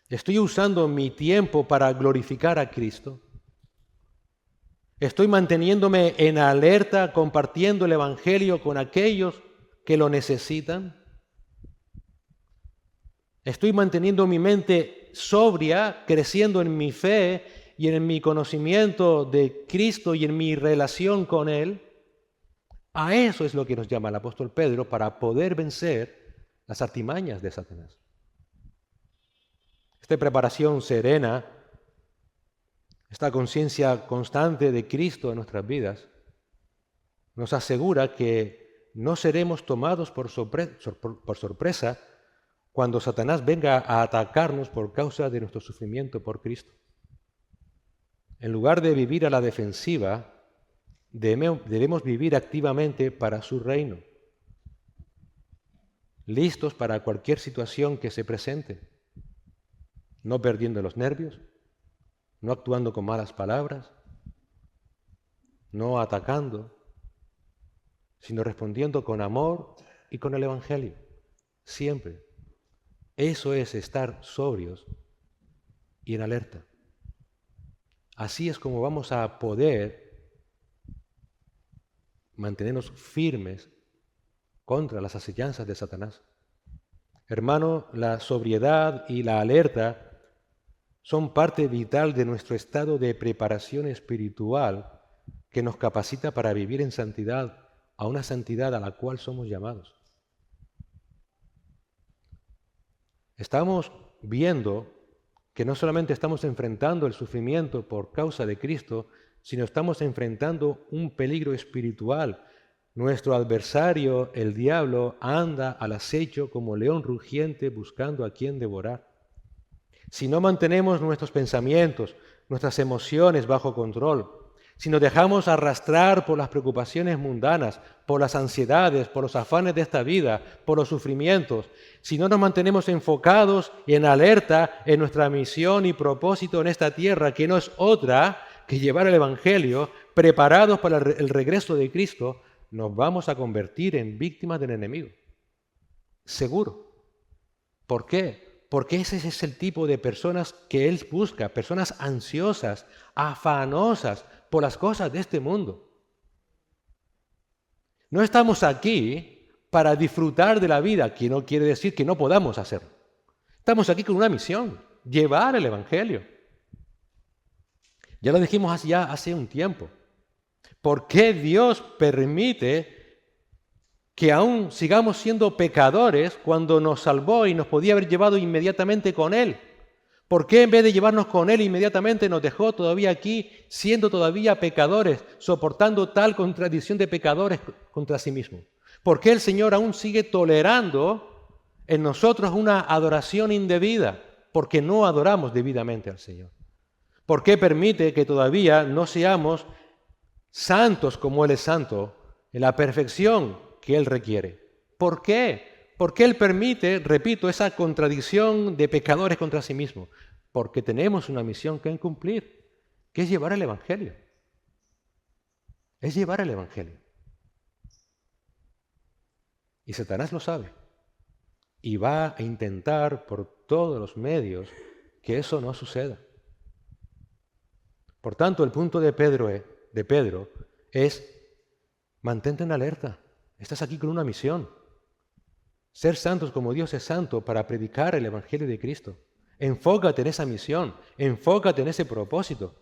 ¿estoy usando mi tiempo para glorificar a Cristo? ¿Estoy manteniéndome en alerta, compartiendo el Evangelio con aquellos que lo necesitan? ¿Estoy manteniendo mi mente sobria, creciendo en mi fe y en mi conocimiento de Cristo y en mi relación con Él? A eso es lo que nos llama el apóstol Pedro para poder vencer las artimañas de Satanás. Esta preparación serena, esta conciencia constante de Cristo en nuestras vidas, nos asegura que no seremos tomados por sorpresa cuando Satanás venga a atacarnos por causa de nuestro sufrimiento por Cristo. En lugar de vivir a la defensiva, debemos vivir activamente para su reino, listos para cualquier situación que se presente, no perdiendo los nervios, no actuando con malas palabras, no atacando, sino respondiendo con amor y con el Evangelio, siempre. Eso es estar sobrios y en alerta. Así es como vamos a poder mantenernos firmes contra las acechanzas de Satanás. Hermano, la sobriedad y la alerta son parte vital de nuestro estado de preparación espiritual que nos capacita para vivir en santidad, a una santidad a la cual somos llamados. Estamos viendo que no solamente estamos enfrentando el sufrimiento por causa de Cristo, sino estamos enfrentando un peligro espiritual. Nuestro adversario, el diablo, anda al acecho como león rugiente buscando a quien devorar. Si no mantenemos nuestros pensamientos, nuestras emociones bajo control, si nos dejamos arrastrar por las preocupaciones mundanas, por las ansiedades, por los afanes de esta vida, por los sufrimientos, si no nos mantenemos enfocados y en alerta en nuestra misión y propósito en esta tierra, que no es otra que llevar el Evangelio, preparados para el regreso de Cristo, nos vamos a convertir en víctimas del enemigo. Seguro. ¿Por qué? Porque ese es el tipo de personas que Él busca, personas ansiosas, afanosas por las cosas de este mundo. No estamos aquí para disfrutar de la vida, que no quiere decir que no podamos hacerlo. Estamos aquí con una misión, llevar el Evangelio. Ya lo dijimos hace un tiempo. ¿Por qué Dios permite que aún sigamos siendo pecadores cuando nos salvó y nos podía haber llevado inmediatamente con Él? ¿Por qué en vez de llevarnos con Él inmediatamente nos dejó todavía aquí, siendo todavía pecadores, soportando tal contradicción de pecadores contra sí mismo? ¿Por qué el Señor aún sigue tolerando en nosotros una adoración indebida? Porque no adoramos debidamente al Señor. ¿Por qué permite que todavía no seamos santos como Él es santo, en la perfección que Él requiere? ¿Por qué? Porque Él permite, repito, esa contradicción de pecadores contra sí mismos. Porque tenemos una misión que cumplir, que es llevar el Evangelio. Es llevar el Evangelio. Y Satanás lo sabe. Y va a intentar por todos los medios que eso no suceda. Por tanto, el punto de Pedro es: mantente en alerta. Estás aquí con una misión. Ser santos como Dios es santo para predicar el Evangelio de Cristo. Enfócate en esa misión, enfócate en ese propósito.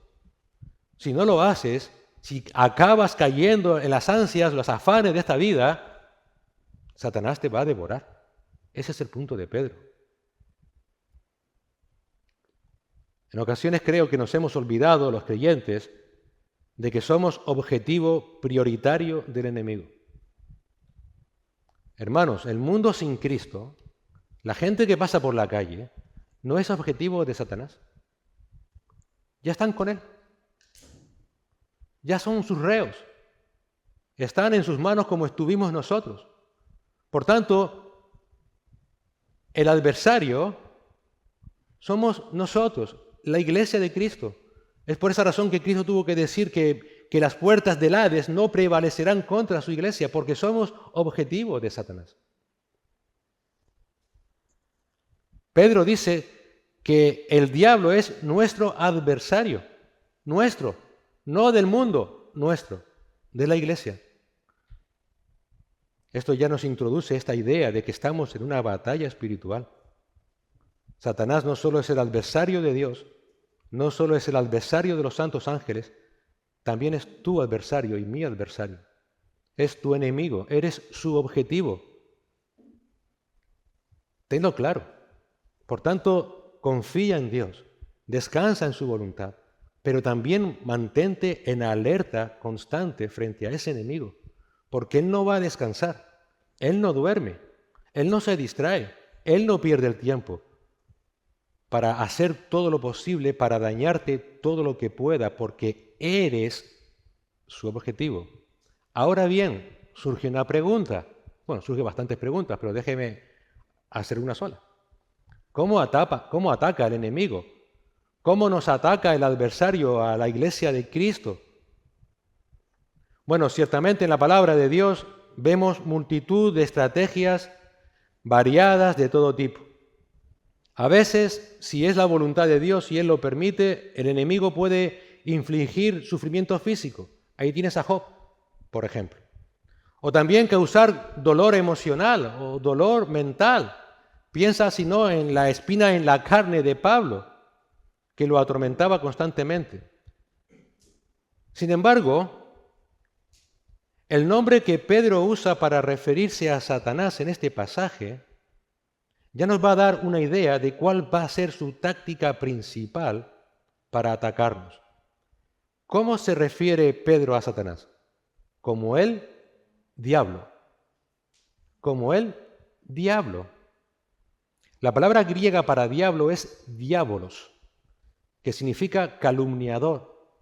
Si no lo haces, si acabas cayendo en las ansias, los afanes de esta vida, Satanás te va a devorar. Ese es el punto de Pedro. En ocasiones creo que nos hemos olvidado, los creyentes, de que somos objetivo prioritario del enemigo. Hermanos, el mundo sin Cristo, la gente que pasa por la calle, no es objetivo de Satanás. Ya están con él. Ya son sus reos. Están en sus manos como estuvimos nosotros. Por tanto, el adversario somos nosotros, la iglesia de Cristo. Es por esa razón que Cristo tuvo que decir que las puertas del Hades no prevalecerán contra su iglesia, porque somos objetivo de Satanás. Pedro dice que el diablo es nuestro adversario, nuestro, no del mundo, nuestro, de la iglesia. Esto ya nos introduce esta idea de que estamos en una batalla espiritual. Satanás no solo es el adversario de Dios, no solo es el adversario de los santos ángeles, también es tu adversario y mi adversario. Es tu enemigo, eres su objetivo. Tenlo claro. Por tanto, confía en Dios, descansa en su voluntad, pero también mantente en alerta constante frente a ese enemigo, porque Él no va a descansar, Él no duerme, Él no se distrae, Él no pierde el tiempo para hacer todo lo posible para dañarte todo lo que pueda, porque eres su objetivo. Ahora bien, surge una pregunta, surgen bastantes preguntas, pero déjeme hacer una sola. ¿Cómo ataca el enemigo? ¿Cómo nos ataca el adversario a la iglesia de Cristo? Bueno, ciertamente en la palabra de Dios vemos multitud de estrategias variadas de todo tipo. A veces, si es la voluntad de Dios y Él lo permite, el enemigo puede infligir sufrimiento físico. Ahí tienes a Job, por ejemplo. O también causar dolor emocional o dolor mental. Piensa, si no, en la espina en la carne de Pablo, que lo atormentaba constantemente. Sin embargo, el nombre que Pedro usa para referirse a Satanás en este pasaje ya nos va a dar una idea de cuál va a ser su táctica principal para atacarnos. ¿Cómo se refiere Pedro a Satanás? Como el diablo. Como el diablo. La palabra griega para diablo es diabolos, que significa calumniador,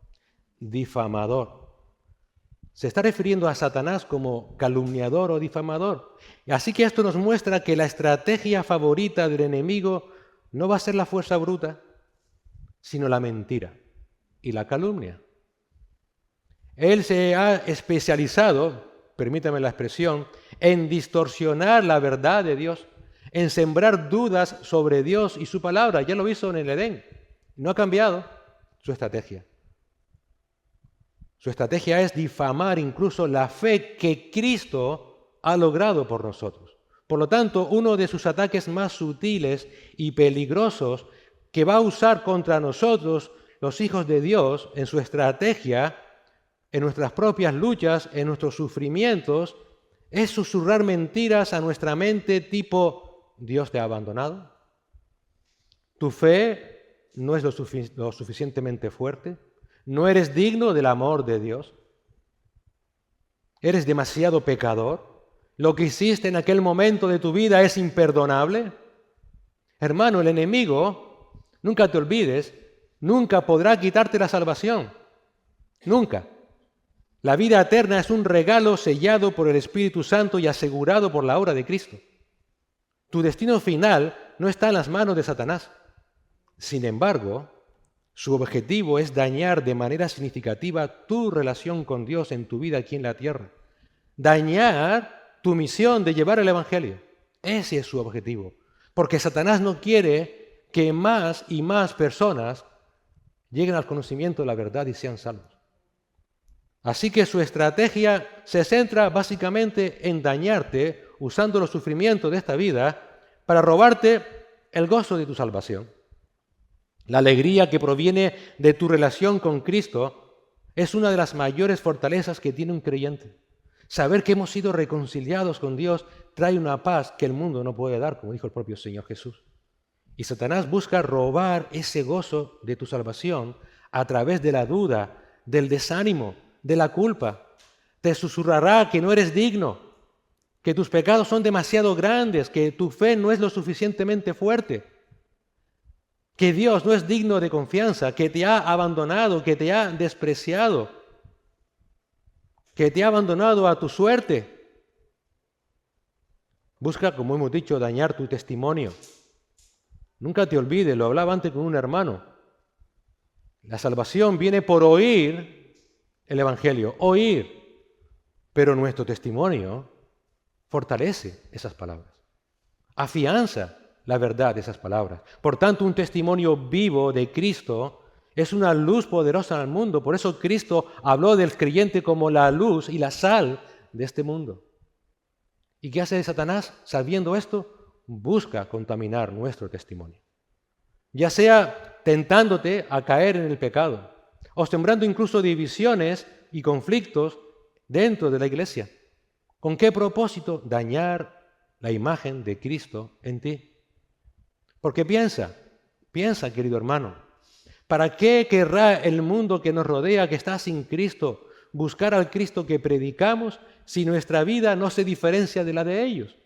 difamador. Se está refiriendo a Satanás como calumniador o difamador. Así que esto nos muestra que la estrategia favorita del enemigo no va a ser la fuerza bruta, sino la mentira y la calumnia. Él se ha especializado, permítame la expresión, en distorsionar la verdad de Dios, en sembrar dudas sobre Dios y su palabra. Ya lo hizo en el Edén. No ha cambiado su estrategia. Su estrategia es difamar incluso la fe que Cristo ha logrado por nosotros. Por lo tanto, uno de sus ataques más sutiles y peligrosos que va a usar contra nosotros, los hijos de Dios, en su estrategia, en nuestras propias luchas, en nuestros sufrimientos, es susurrar mentiras a nuestra mente tipo: ¿Dios te ha abandonado? ¿Tu fe no es lo suficientemente fuerte? ¿No eres digno del amor de Dios? ¿Eres demasiado pecador? ¿Lo que hiciste en aquel momento de tu vida es imperdonable? Hermano, el enemigo, nunca te olvides, nunca podrá quitarte la salvación. Nunca. La vida eterna es un regalo sellado por el Espíritu Santo y asegurado por la obra de Cristo. Tu destino final no está en las manos de Satanás. Sin embargo, su objetivo es dañar de manera significativa tu relación con Dios en tu vida aquí en la tierra. Dañar tu misión de llevar el Evangelio. Ese es su objetivo. Porque Satanás no quiere que más y más personas lleguen al conocimiento de la verdad y sean salvos. Así que su estrategia se centra básicamente en dañarte usando los sufrimientos de esta vida para robarte el gozo de tu salvación. La alegría que proviene de tu relación con Cristo es una de las mayores fortalezas que tiene un creyente. Saber que hemos sido reconciliados con Dios trae una paz que el mundo no puede dar, como dijo el propio Señor Jesús. Y Satanás busca robar ese gozo de tu salvación a través de la duda, del desánimo, de la culpa. Te susurrará que no eres digno, que tus pecados son demasiado grandes, que tu fe no es lo suficientemente fuerte, que Dios no es digno de confianza, que te ha abandonado, que te ha despreciado, que te ha abandonado a tu suerte. Busca, como hemos dicho, dañar tu testimonio. Nunca te olvides, lo hablaba antes con un hermano. La salvación viene por oír el Evangelio, oír, pero nuestro testimonio fortalece esas palabras, afianza la verdad de esas palabras. Por tanto, un testimonio vivo de Cristo es una luz poderosa al mundo. Por eso Cristo habló del creyente como la luz y la sal de este mundo. ¿Y qué hace Satanás? Sabiendo esto, busca contaminar nuestro testimonio. Ya sea tentándote a caer en el pecado, o sembrando incluso divisiones y conflictos dentro de la iglesia. ¿Con qué propósito? Dañar la imagen de Cristo en ti. Porque piensa, querido hermano, ¿para qué querrá el mundo que nos rodea, que está sin Cristo, buscar al Cristo que predicamos si nuestra vida no se diferencia de la de ellos?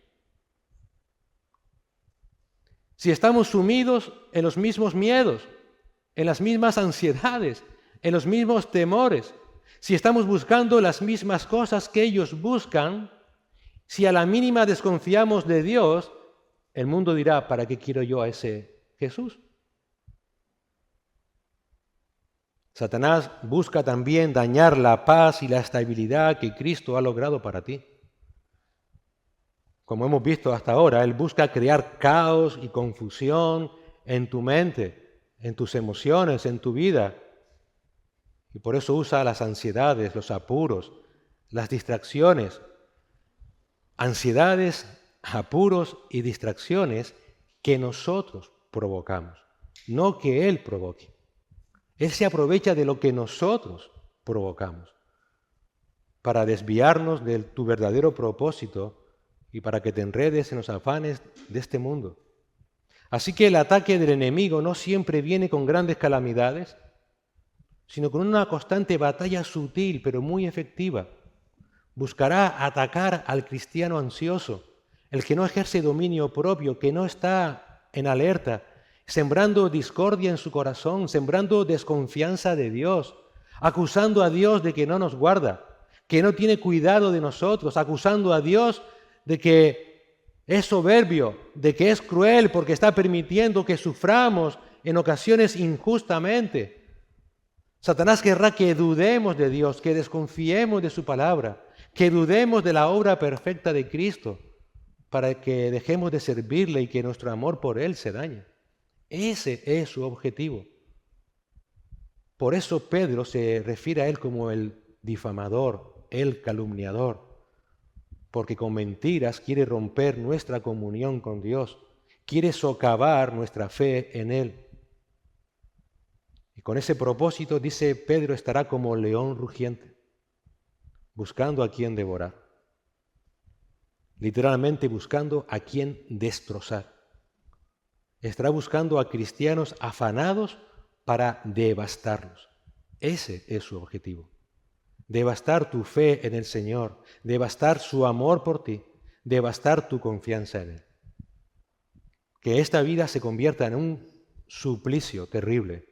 Si estamos sumidos en los mismos miedos, en las mismas ansiedades, en los mismos temores, si estamos buscando las mismas cosas que ellos buscan, si a la mínima desconfiamos de Dios, el mundo dirá, ¿para qué quiero yo a ese Jesús? Satanás busca también dañar la paz y la estabilidad que Cristo ha logrado para ti. Como hemos visto hasta ahora, él busca crear caos y confusión en tu mente, en tus emociones, en tu vida. Y por eso usa las ansiedades, los apuros, las distracciones. Ansiedades, apuros y distracciones que nosotros provocamos, no que él provoque. Él se aprovecha de lo que nosotros provocamos para desviarnos de tu verdadero propósito y para que te enredes en los afanes de este mundo. Así que el ataque del enemigo no siempre viene con grandes calamidades, sino con una constante batalla sutil pero muy efectiva. Buscará atacar al cristiano ansioso, el que no ejerce dominio propio, que no está en alerta, sembrando discordia en su corazón, sembrando desconfianza de Dios, acusando a Dios de que no nos guarda, que no tiene cuidado de nosotros, acusando a Dios de que es soberbio, de que es cruel porque está permitiendo que suframos en ocasiones injustamente. Satanás querrá que dudemos de Dios, que desconfiemos de su palabra, que dudemos de la obra perfecta de Cristo, para que dejemos de servirle y que nuestro amor por Él se dañe. Ese es su objetivo. Por eso Pedro se refiere a Él como el difamador, el calumniador, porque con mentiras quiere romper nuestra comunión con Dios, quiere socavar nuestra fe en Él. Y con ese propósito, dice Pedro, estará como león rugiente, buscando a quien devorar. Literalmente buscando a quien destrozar. Estará buscando a cristianos afanados para devastarlos. Ese es su objetivo. Devastar tu fe en el Señor, devastar su amor por ti, devastar tu confianza en Él. Que esta vida se convierta en un suplicio terrible,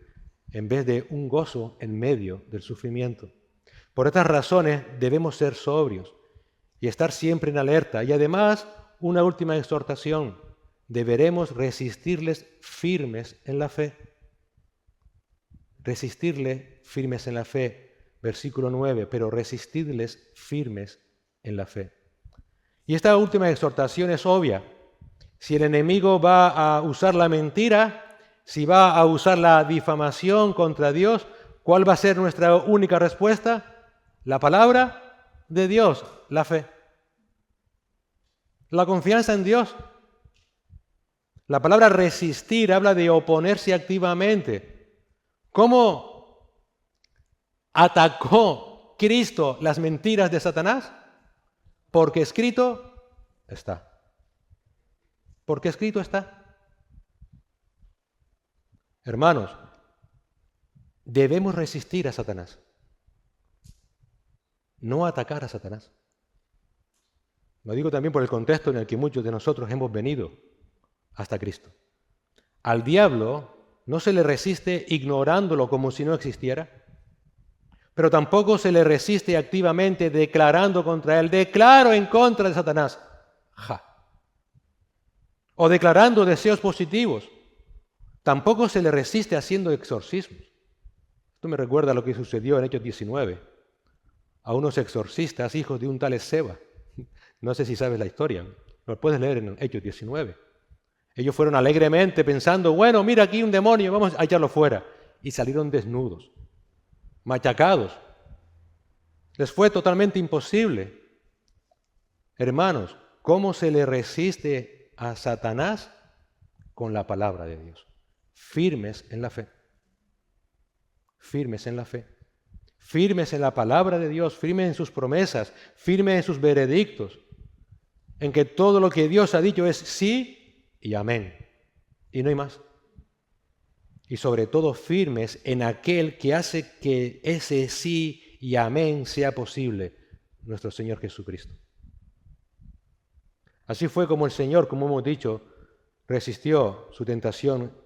en vez de un gozo en medio del sufrimiento. Por estas razones debemos ser sobrios y estar siempre en alerta. Y además, una última exhortación: deberemos resistirles firmes en la fe. Resistirles firmes en la fe. Versículo 9, pero resistidles firmes en la fe. Y esta última exhortación es obvia. Si el enemigo va a usar la mentira, si va a usar la difamación contra Dios, ¿cuál va a ser nuestra única respuesta? La palabra de Dios, la fe. La confianza en Dios. La palabra resistir habla de oponerse activamente. ¿Cómo atacó Cristo las mentiras de Satanás? Porque escrito está. Porque escrito está. Hermanos, debemos resistir a Satanás, no atacar a Satanás. Lo digo también por el contexto en el que muchos de nosotros hemos venido hasta Cristo. Al diablo no se le resiste ignorándolo como si no existiera, pero tampoco se le resiste activamente declarando contra él: declaro en contra de Satanás. O declarando deseos positivos. Tampoco se le resiste haciendo exorcismos. Esto me recuerda a lo que sucedió en Hechos 19, a unos exorcistas, hijos de un tal Esceva. No sé si sabes la historia, lo puedes leer en Hechos 19. Ellos fueron alegremente pensando: bueno, mira aquí un demonio, vamos a echarlo fuera. Y salieron desnudos, machacados. Les fue totalmente imposible. Hermanos, ¿cómo se le resiste a Satanás? Con la palabra de Dios. Firmes en la fe. Firmes en la fe. Firmes en la palabra de Dios, firmes en sus promesas, firmes en sus veredictos, en que todo lo que Dios ha dicho es sí y amén. Y no hay más. Y sobre todo firmes en aquel que hace que ese sí y amén sea posible, nuestro Señor Jesucristo. Así fue como el Señor, como hemos dicho, resistió su tentación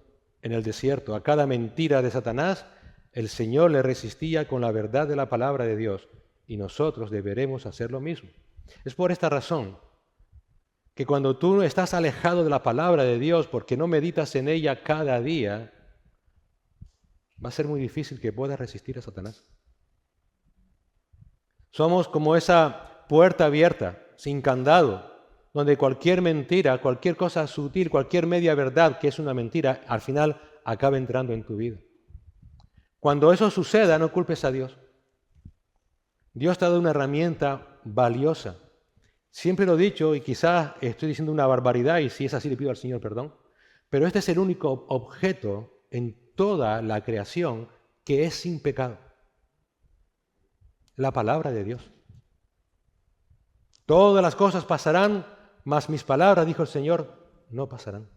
en el desierto. A cada mentira de Satanás, el Señor le resistía con la verdad de la palabra de Dios, y nosotros deberemos hacer lo mismo. Es por esta razón que cuando tú estás alejado de la palabra de Dios porque no meditas en ella cada día, va a ser muy difícil que puedas resistir a Satanás. Somos como esa puerta abierta, sin candado, donde cualquier mentira, cualquier cosa sutil, cualquier media verdad que es una mentira, al final acaba entrando en tu vida. Cuando eso suceda, no culpes a Dios. Dios te ha dado una herramienta valiosa. Siempre lo he dicho, y quizás estoy diciendo una barbaridad, y si es así le pido al Señor perdón, pero este es el único objeto en toda la creación que es sin pecado. La palabra de Dios. Todas las cosas pasarán, mas mis palabras, dijo el Señor, no pasarán.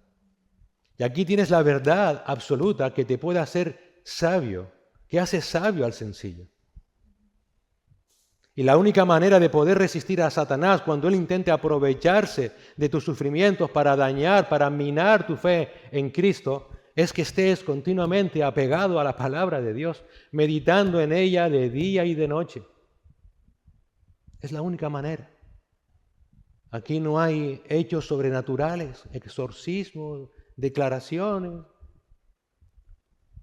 Y aquí tienes la verdad absoluta que te puede hacer sabio, que hace sabio al sencillo. Y la única manera de poder resistir a Satanás cuando él intente aprovecharse de tus sufrimientos para dañar, para minar tu fe en Cristo, es que estés continuamente apegado a la palabra de Dios, meditando en ella de día y de noche. Es la única manera. Aquí no hay hechos sobrenaturales, exorcismos, declaraciones.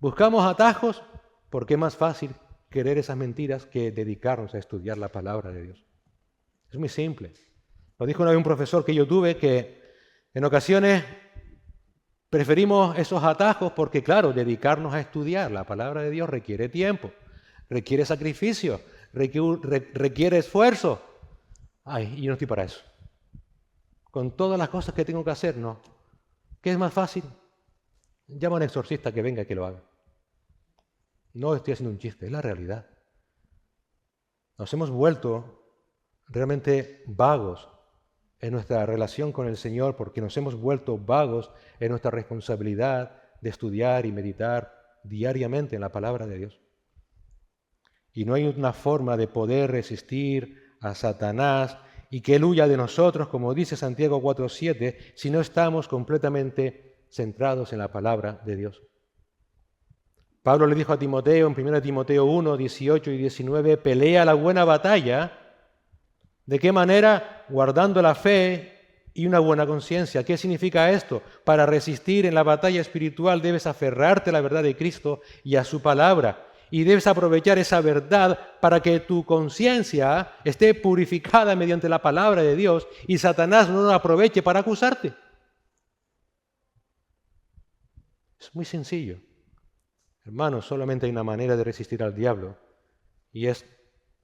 Buscamos atajos porque es más fácil querer esas mentiras que dedicarnos a estudiar la palabra de Dios. Es muy simple. Lo dijo una vez un profesor que yo tuve, que en ocasiones preferimos esos atajos porque, claro, dedicarnos a estudiar la palabra de Dios requiere tiempo, requiere sacrificio, requiere esfuerzo. Ay, y yo no estoy para eso. Con todas las cosas que tengo que hacer, no. ¿Qué es más fácil? Llama a un exorcista que venga y que lo haga. No estoy haciendo un chiste, es la realidad. Nos hemos vuelto realmente vagos en nuestra relación con el Señor porque nos hemos vuelto vagos en nuestra responsabilidad de estudiar y meditar diariamente en la palabra de Dios. Y no hay una forma de poder resistir a Satanás y que él huya de nosotros, como dice Santiago 4:7, si no estamos completamente centrados en la palabra de Dios. Pablo le dijo a Timoteo en 1 Timoteo 1, 18 y 19, pelea la buena batalla. ¿De qué manera? Guardando la fe y una buena conciencia. ¿Qué significa esto? Para resistir en la batalla espiritual debes aferrarte a la verdad de Cristo y a su palabra. Y debes aprovechar esa verdad para que tu conciencia esté purificada mediante la palabra de Dios y Satanás no la aproveche para acusarte. Es muy sencillo. Hermanos, solamente hay una manera de resistir al diablo y es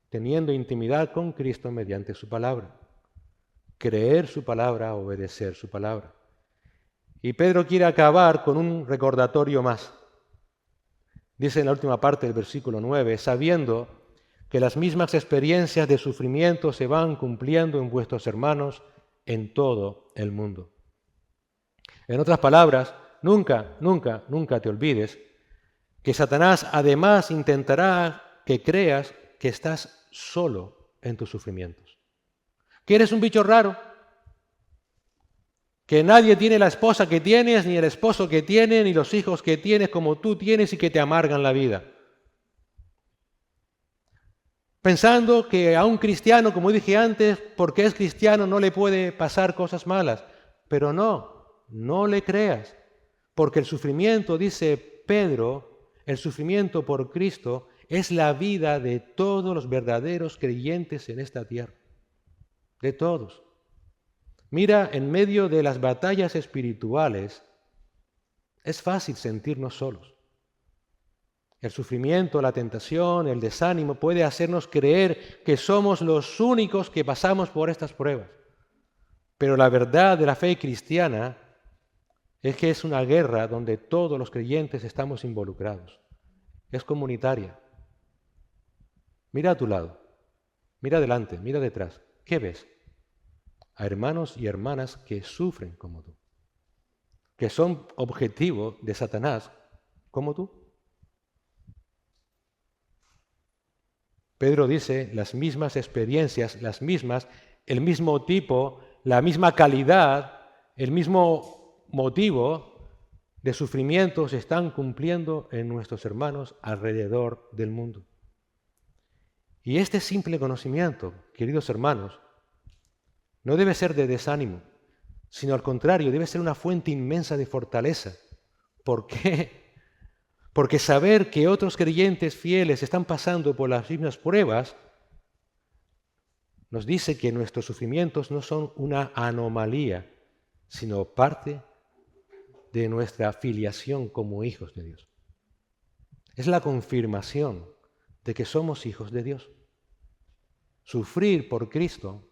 teniendo intimidad con Cristo mediante su palabra. Creer su palabra, obedecer su palabra. Y Pedro quiere acabar con un recordatorio más. Dice en la última parte del versículo 9, sabiendo que las mismas experiencias de sufrimiento se van cumpliendo en vuestros hermanos en todo el mundo. En otras palabras, nunca te olvides que Satanás además intentará que creas que estás solo en tus sufrimientos, que eres un bicho raro, que nadie tiene la esposa que tienes, ni el esposo que tienes, ni los hijos que tienes como tú tienes y que te amargan la vida. Pensando que a un cristiano, como dije antes, porque es cristiano no le puede pasar cosas malas. Pero no le creas, porque el sufrimiento, dice Pedro, el sufrimiento por Cristo es la vida de todos los verdaderos creyentes en esta tierra, de todos. Mira, en medio de las batallas espirituales es fácil sentirnos solos. El sufrimiento, la tentación, el desánimo puede hacernos creer que somos los únicos que pasamos por estas pruebas. Pero la verdad de la fe cristiana es que es una guerra donde todos los creyentes estamos involucrados. Es comunitaria. Mira a tu lado, mira adelante, mira detrás. ¿Qué ves? A hermanos y hermanas que sufren como tú, que son objetivo de Satanás como tú. Pedro dice las mismas experiencias, el mismo tipo, la misma calidad, el mismo motivo de sufrimiento se están cumpliendo en nuestros hermanos alrededor del mundo. Y este simple conocimiento, queridos hermanos, no debe ser de desánimo, sino al contrario, debe ser una fuente inmensa de fortaleza. ¿Por qué? Porque saber que otros creyentes fieles están pasando por las mismas pruebas nos dice que nuestros sufrimientos no son una anomalía, sino parte de nuestra filiación como hijos de Dios. Es la confirmación de que somos hijos de Dios. Sufrir por Cristo,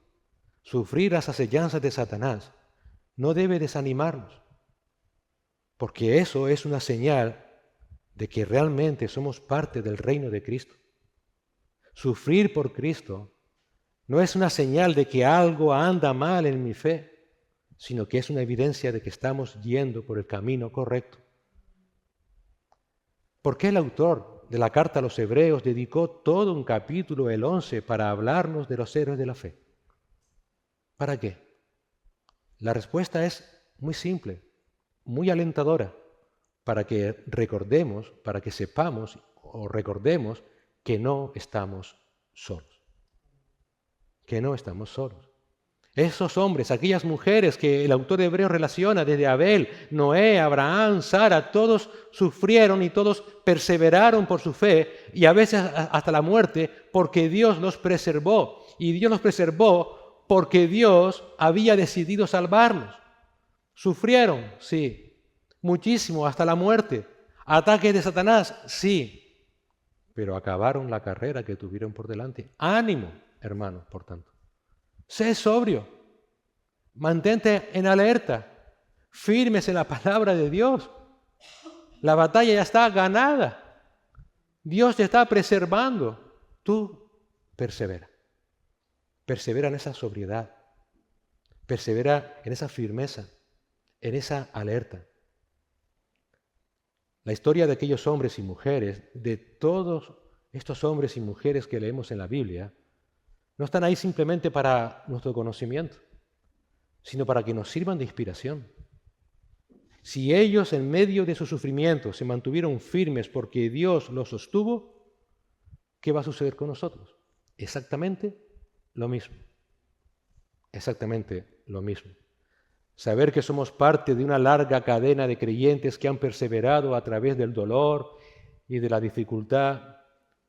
sufrir las acechanzas de Satanás, no debe desanimarnos, porque eso es una señal de que realmente somos parte del reino de Cristo. Sufrir por Cristo no es una señal de que algo anda mal en mi fe, sino que es una evidencia de que estamos yendo por el camino correcto. ¿Por qué el autor de la carta a los Hebreos dedicó todo un capítulo, el 11, para hablarnos de los héroes de la fe? ¿Para qué? La respuesta es muy simple, muy alentadora, para que recordemos, para que sepamos o recordemos que no estamos solos. Que no estamos solos. Esos hombres, aquellas mujeres que el autor de Hebreos relaciona desde Abel, Noé, Abraham, Sara, todos sufrieron y todos perseveraron por su fe y a veces hasta la muerte porque Dios los preservó. Y Dios los preservó porque Dios había decidido salvarlos. Sufrieron, sí, muchísimo, hasta la muerte. Ataques de Satanás, sí, pero acabaron la carrera que tuvieron por delante. Ánimo, hermanos, por tanto. Sé sobrio, mantente en alerta, firmes en la palabra de Dios. La batalla ya está ganada. Dios te está preservando. Tú persevera. Persevera en esa sobriedad. Persevera en esa firmeza, en esa alerta. La historia de aquellos hombres y mujeres, de todos estos hombres y mujeres que leemos en la Biblia, no están ahí simplemente para nuestro conocimiento, sino para que nos sirvan de inspiración. Si ellos en medio de su sufrimiento se mantuvieron firmes porque Dios los sostuvo, ¿qué va a suceder con nosotros? Exactamente lo mismo. Exactamente lo mismo. Saber que somos parte de una larga cadena de creyentes que han perseverado a través del dolor y de la dificultad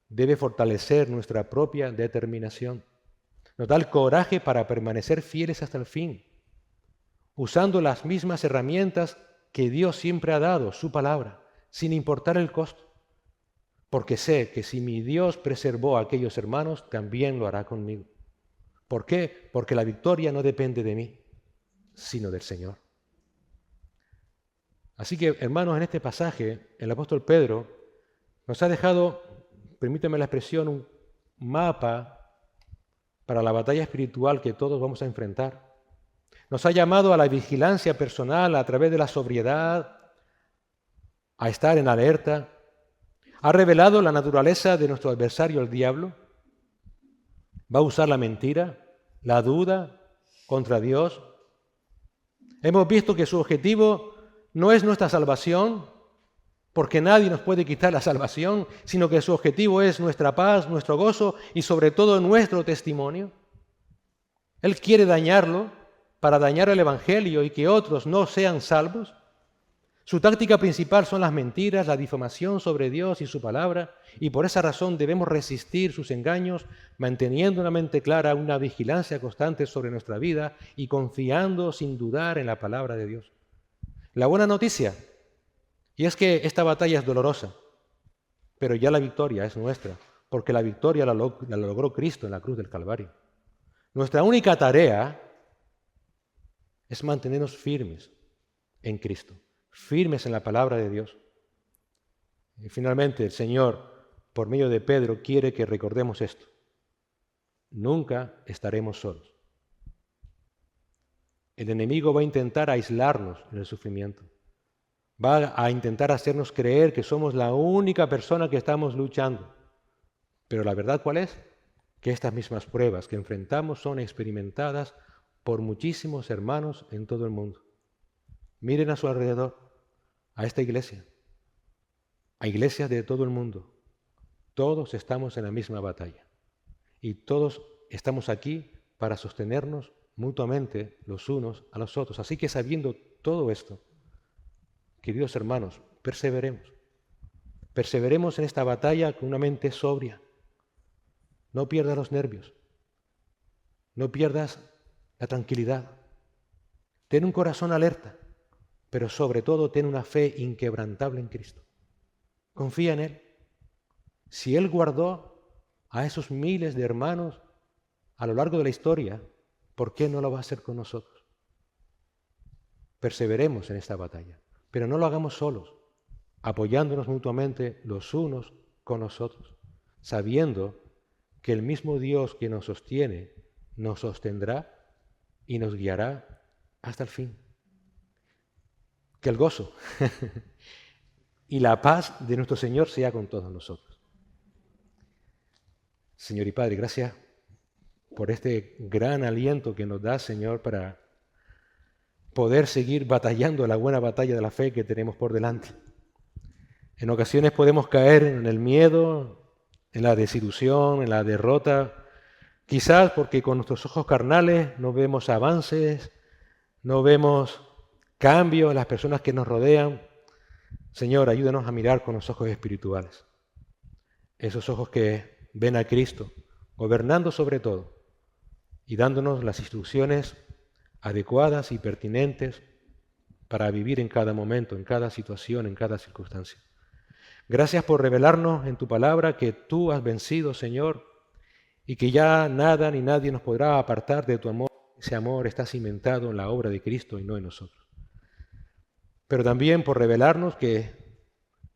debe fortalecer nuestra propia determinación. Nos da el coraje para permanecer fieles hasta el fin, usando las mismas herramientas que Dios siempre ha dado, su palabra, sin importar el costo. Porque sé que si mi Dios preservó a aquellos hermanos, también lo hará conmigo. ¿Por qué? Porque la victoria no depende de mí, sino del Señor. Así que, hermanos, en este pasaje, el apóstol Pedro nos ha dejado, permítame la expresión, un mapa para la batalla espiritual que todos vamos a enfrentar. Nos ha llamado a la vigilancia personal a través de la sobriedad, a estar en alerta. Ha revelado la naturaleza de nuestro adversario, el diablo. Va a usar la mentira, la duda contra Dios. Hemos visto que su objetivo no es nuestra salvación, porque nadie nos puede quitar la salvación, sino que su objetivo es nuestra paz, nuestro gozo y sobre todo nuestro testimonio. Él quiere dañarlo para dañar el Evangelio y que otros no sean salvos. Su táctica principal son las mentiras, la difamación sobre Dios y su palabra, y por esa razón debemos resistir sus engaños, manteniendo una mente clara, una vigilancia constante sobre nuestra vida y confiando sin dudar en la palabra de Dios. La buena noticia, y es que esta batalla es dolorosa, pero ya la victoria es nuestra, porque la victoria la logró Cristo en la cruz del Calvario. Nuestra única tarea es mantenernos firmes en Cristo, firmes en la palabra de Dios. Y finalmente el Señor, por medio de Pedro, quiere que recordemos esto. Nunca estaremos solos. El enemigo va a intentar aislarnos en el sufrimiento. Va a intentar hacernos creer que somos la única persona que estamos luchando. Pero la verdad, ¿cuál es? Que estas mismas pruebas que enfrentamos son experimentadas por muchísimos hermanos en todo el mundo. Miren a su alrededor, a esta iglesia, a iglesias de todo el mundo. Todos estamos en la misma batalla y todos estamos aquí para sostenernos mutuamente los unos a los otros. Así que sabiendo todo esto, queridos hermanos, perseveremos. Perseveremos en esta batalla con una mente sobria. No pierdas los nervios. No pierdas la tranquilidad. Ten un corazón alerta, pero sobre todo ten una fe inquebrantable en Cristo. Confía en Él. Si Él guardó a esos miles de hermanos a lo largo de la historia, ¿por qué no lo va a hacer con nosotros? Perseveremos en esta batalla, pero no lo hagamos solos, apoyándonos mutuamente los unos con los otros, sabiendo que el mismo Dios que nos sostiene nos sostendrá y nos guiará hasta el fin. Que el gozo y la paz de nuestro Señor sea con todos nosotros. Señor y Padre, gracias por este gran aliento que nos da, Señor, para poder seguir batallando la buena batalla de la fe que tenemos por delante. En ocasiones podemos caer en el miedo, en la desilusión, en la derrota, quizás porque con nuestros ojos carnales no vemos avances, no vemos cambio en las personas que nos rodean. Señor, ayúdanos a mirar con los ojos espirituales. Esos ojos que ven a Cristo, gobernando sobre todo y dándonos las instrucciones adecuadas y pertinentes para vivir en cada momento, en cada situación, en cada circunstancia. Gracias por revelarnos en tu palabra que tú has vencido, Señor, y que ya nada ni nadie nos podrá apartar de tu amor. Ese amor está cimentado en la obra de Cristo y no en nosotros. Pero también por revelarnos que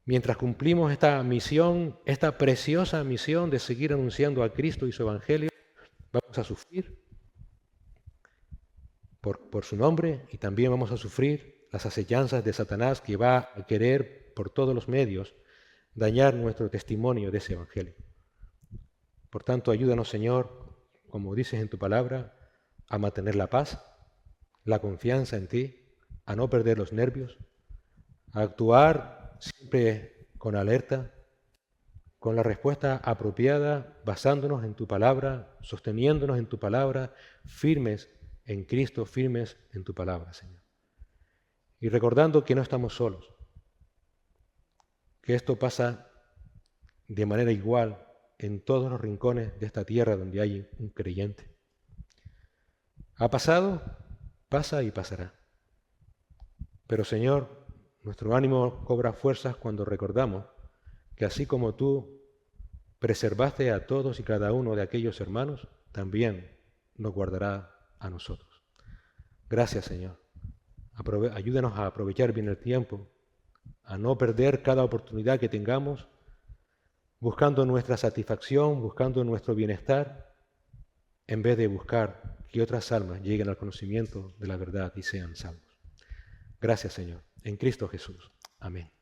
mientras cumplimos esta misión, esta preciosa misión de seguir anunciando a Cristo y su Evangelio, vamos a sufrir por su nombre y también vamos a sufrir las acechanzas de Satanás que va a querer por todos los medios dañar nuestro testimonio de ese Evangelio. Por tanto, ayúdanos, Señor, como dices en tu palabra, a mantener la paz, la confianza en ti, a no perder los nervios, a actuar siempre con alerta, con la respuesta apropiada, basándonos en tu palabra, sosteniéndonos en tu palabra, firmes en Cristo, firmes en tu palabra, Señor. Y recordando que no estamos solos, que esto pasa de manera igual en todos los rincones de esta tierra donde hay un creyente. Ha pasado, pasa y pasará. Pero Señor, nuestro ánimo cobra fuerzas cuando recordamos que así como tú preservaste a todos y cada uno de aquellos hermanos, también nos guardará a nosotros. Gracias, Señor. Ayúdanos a aprovechar bien el tiempo, a no perder cada oportunidad que tengamos, buscando nuestra satisfacción, buscando nuestro bienestar, en vez de buscar que otras almas lleguen al conocimiento de la verdad y sean salvos. Gracias, Señor. En Cristo Jesús. Amén.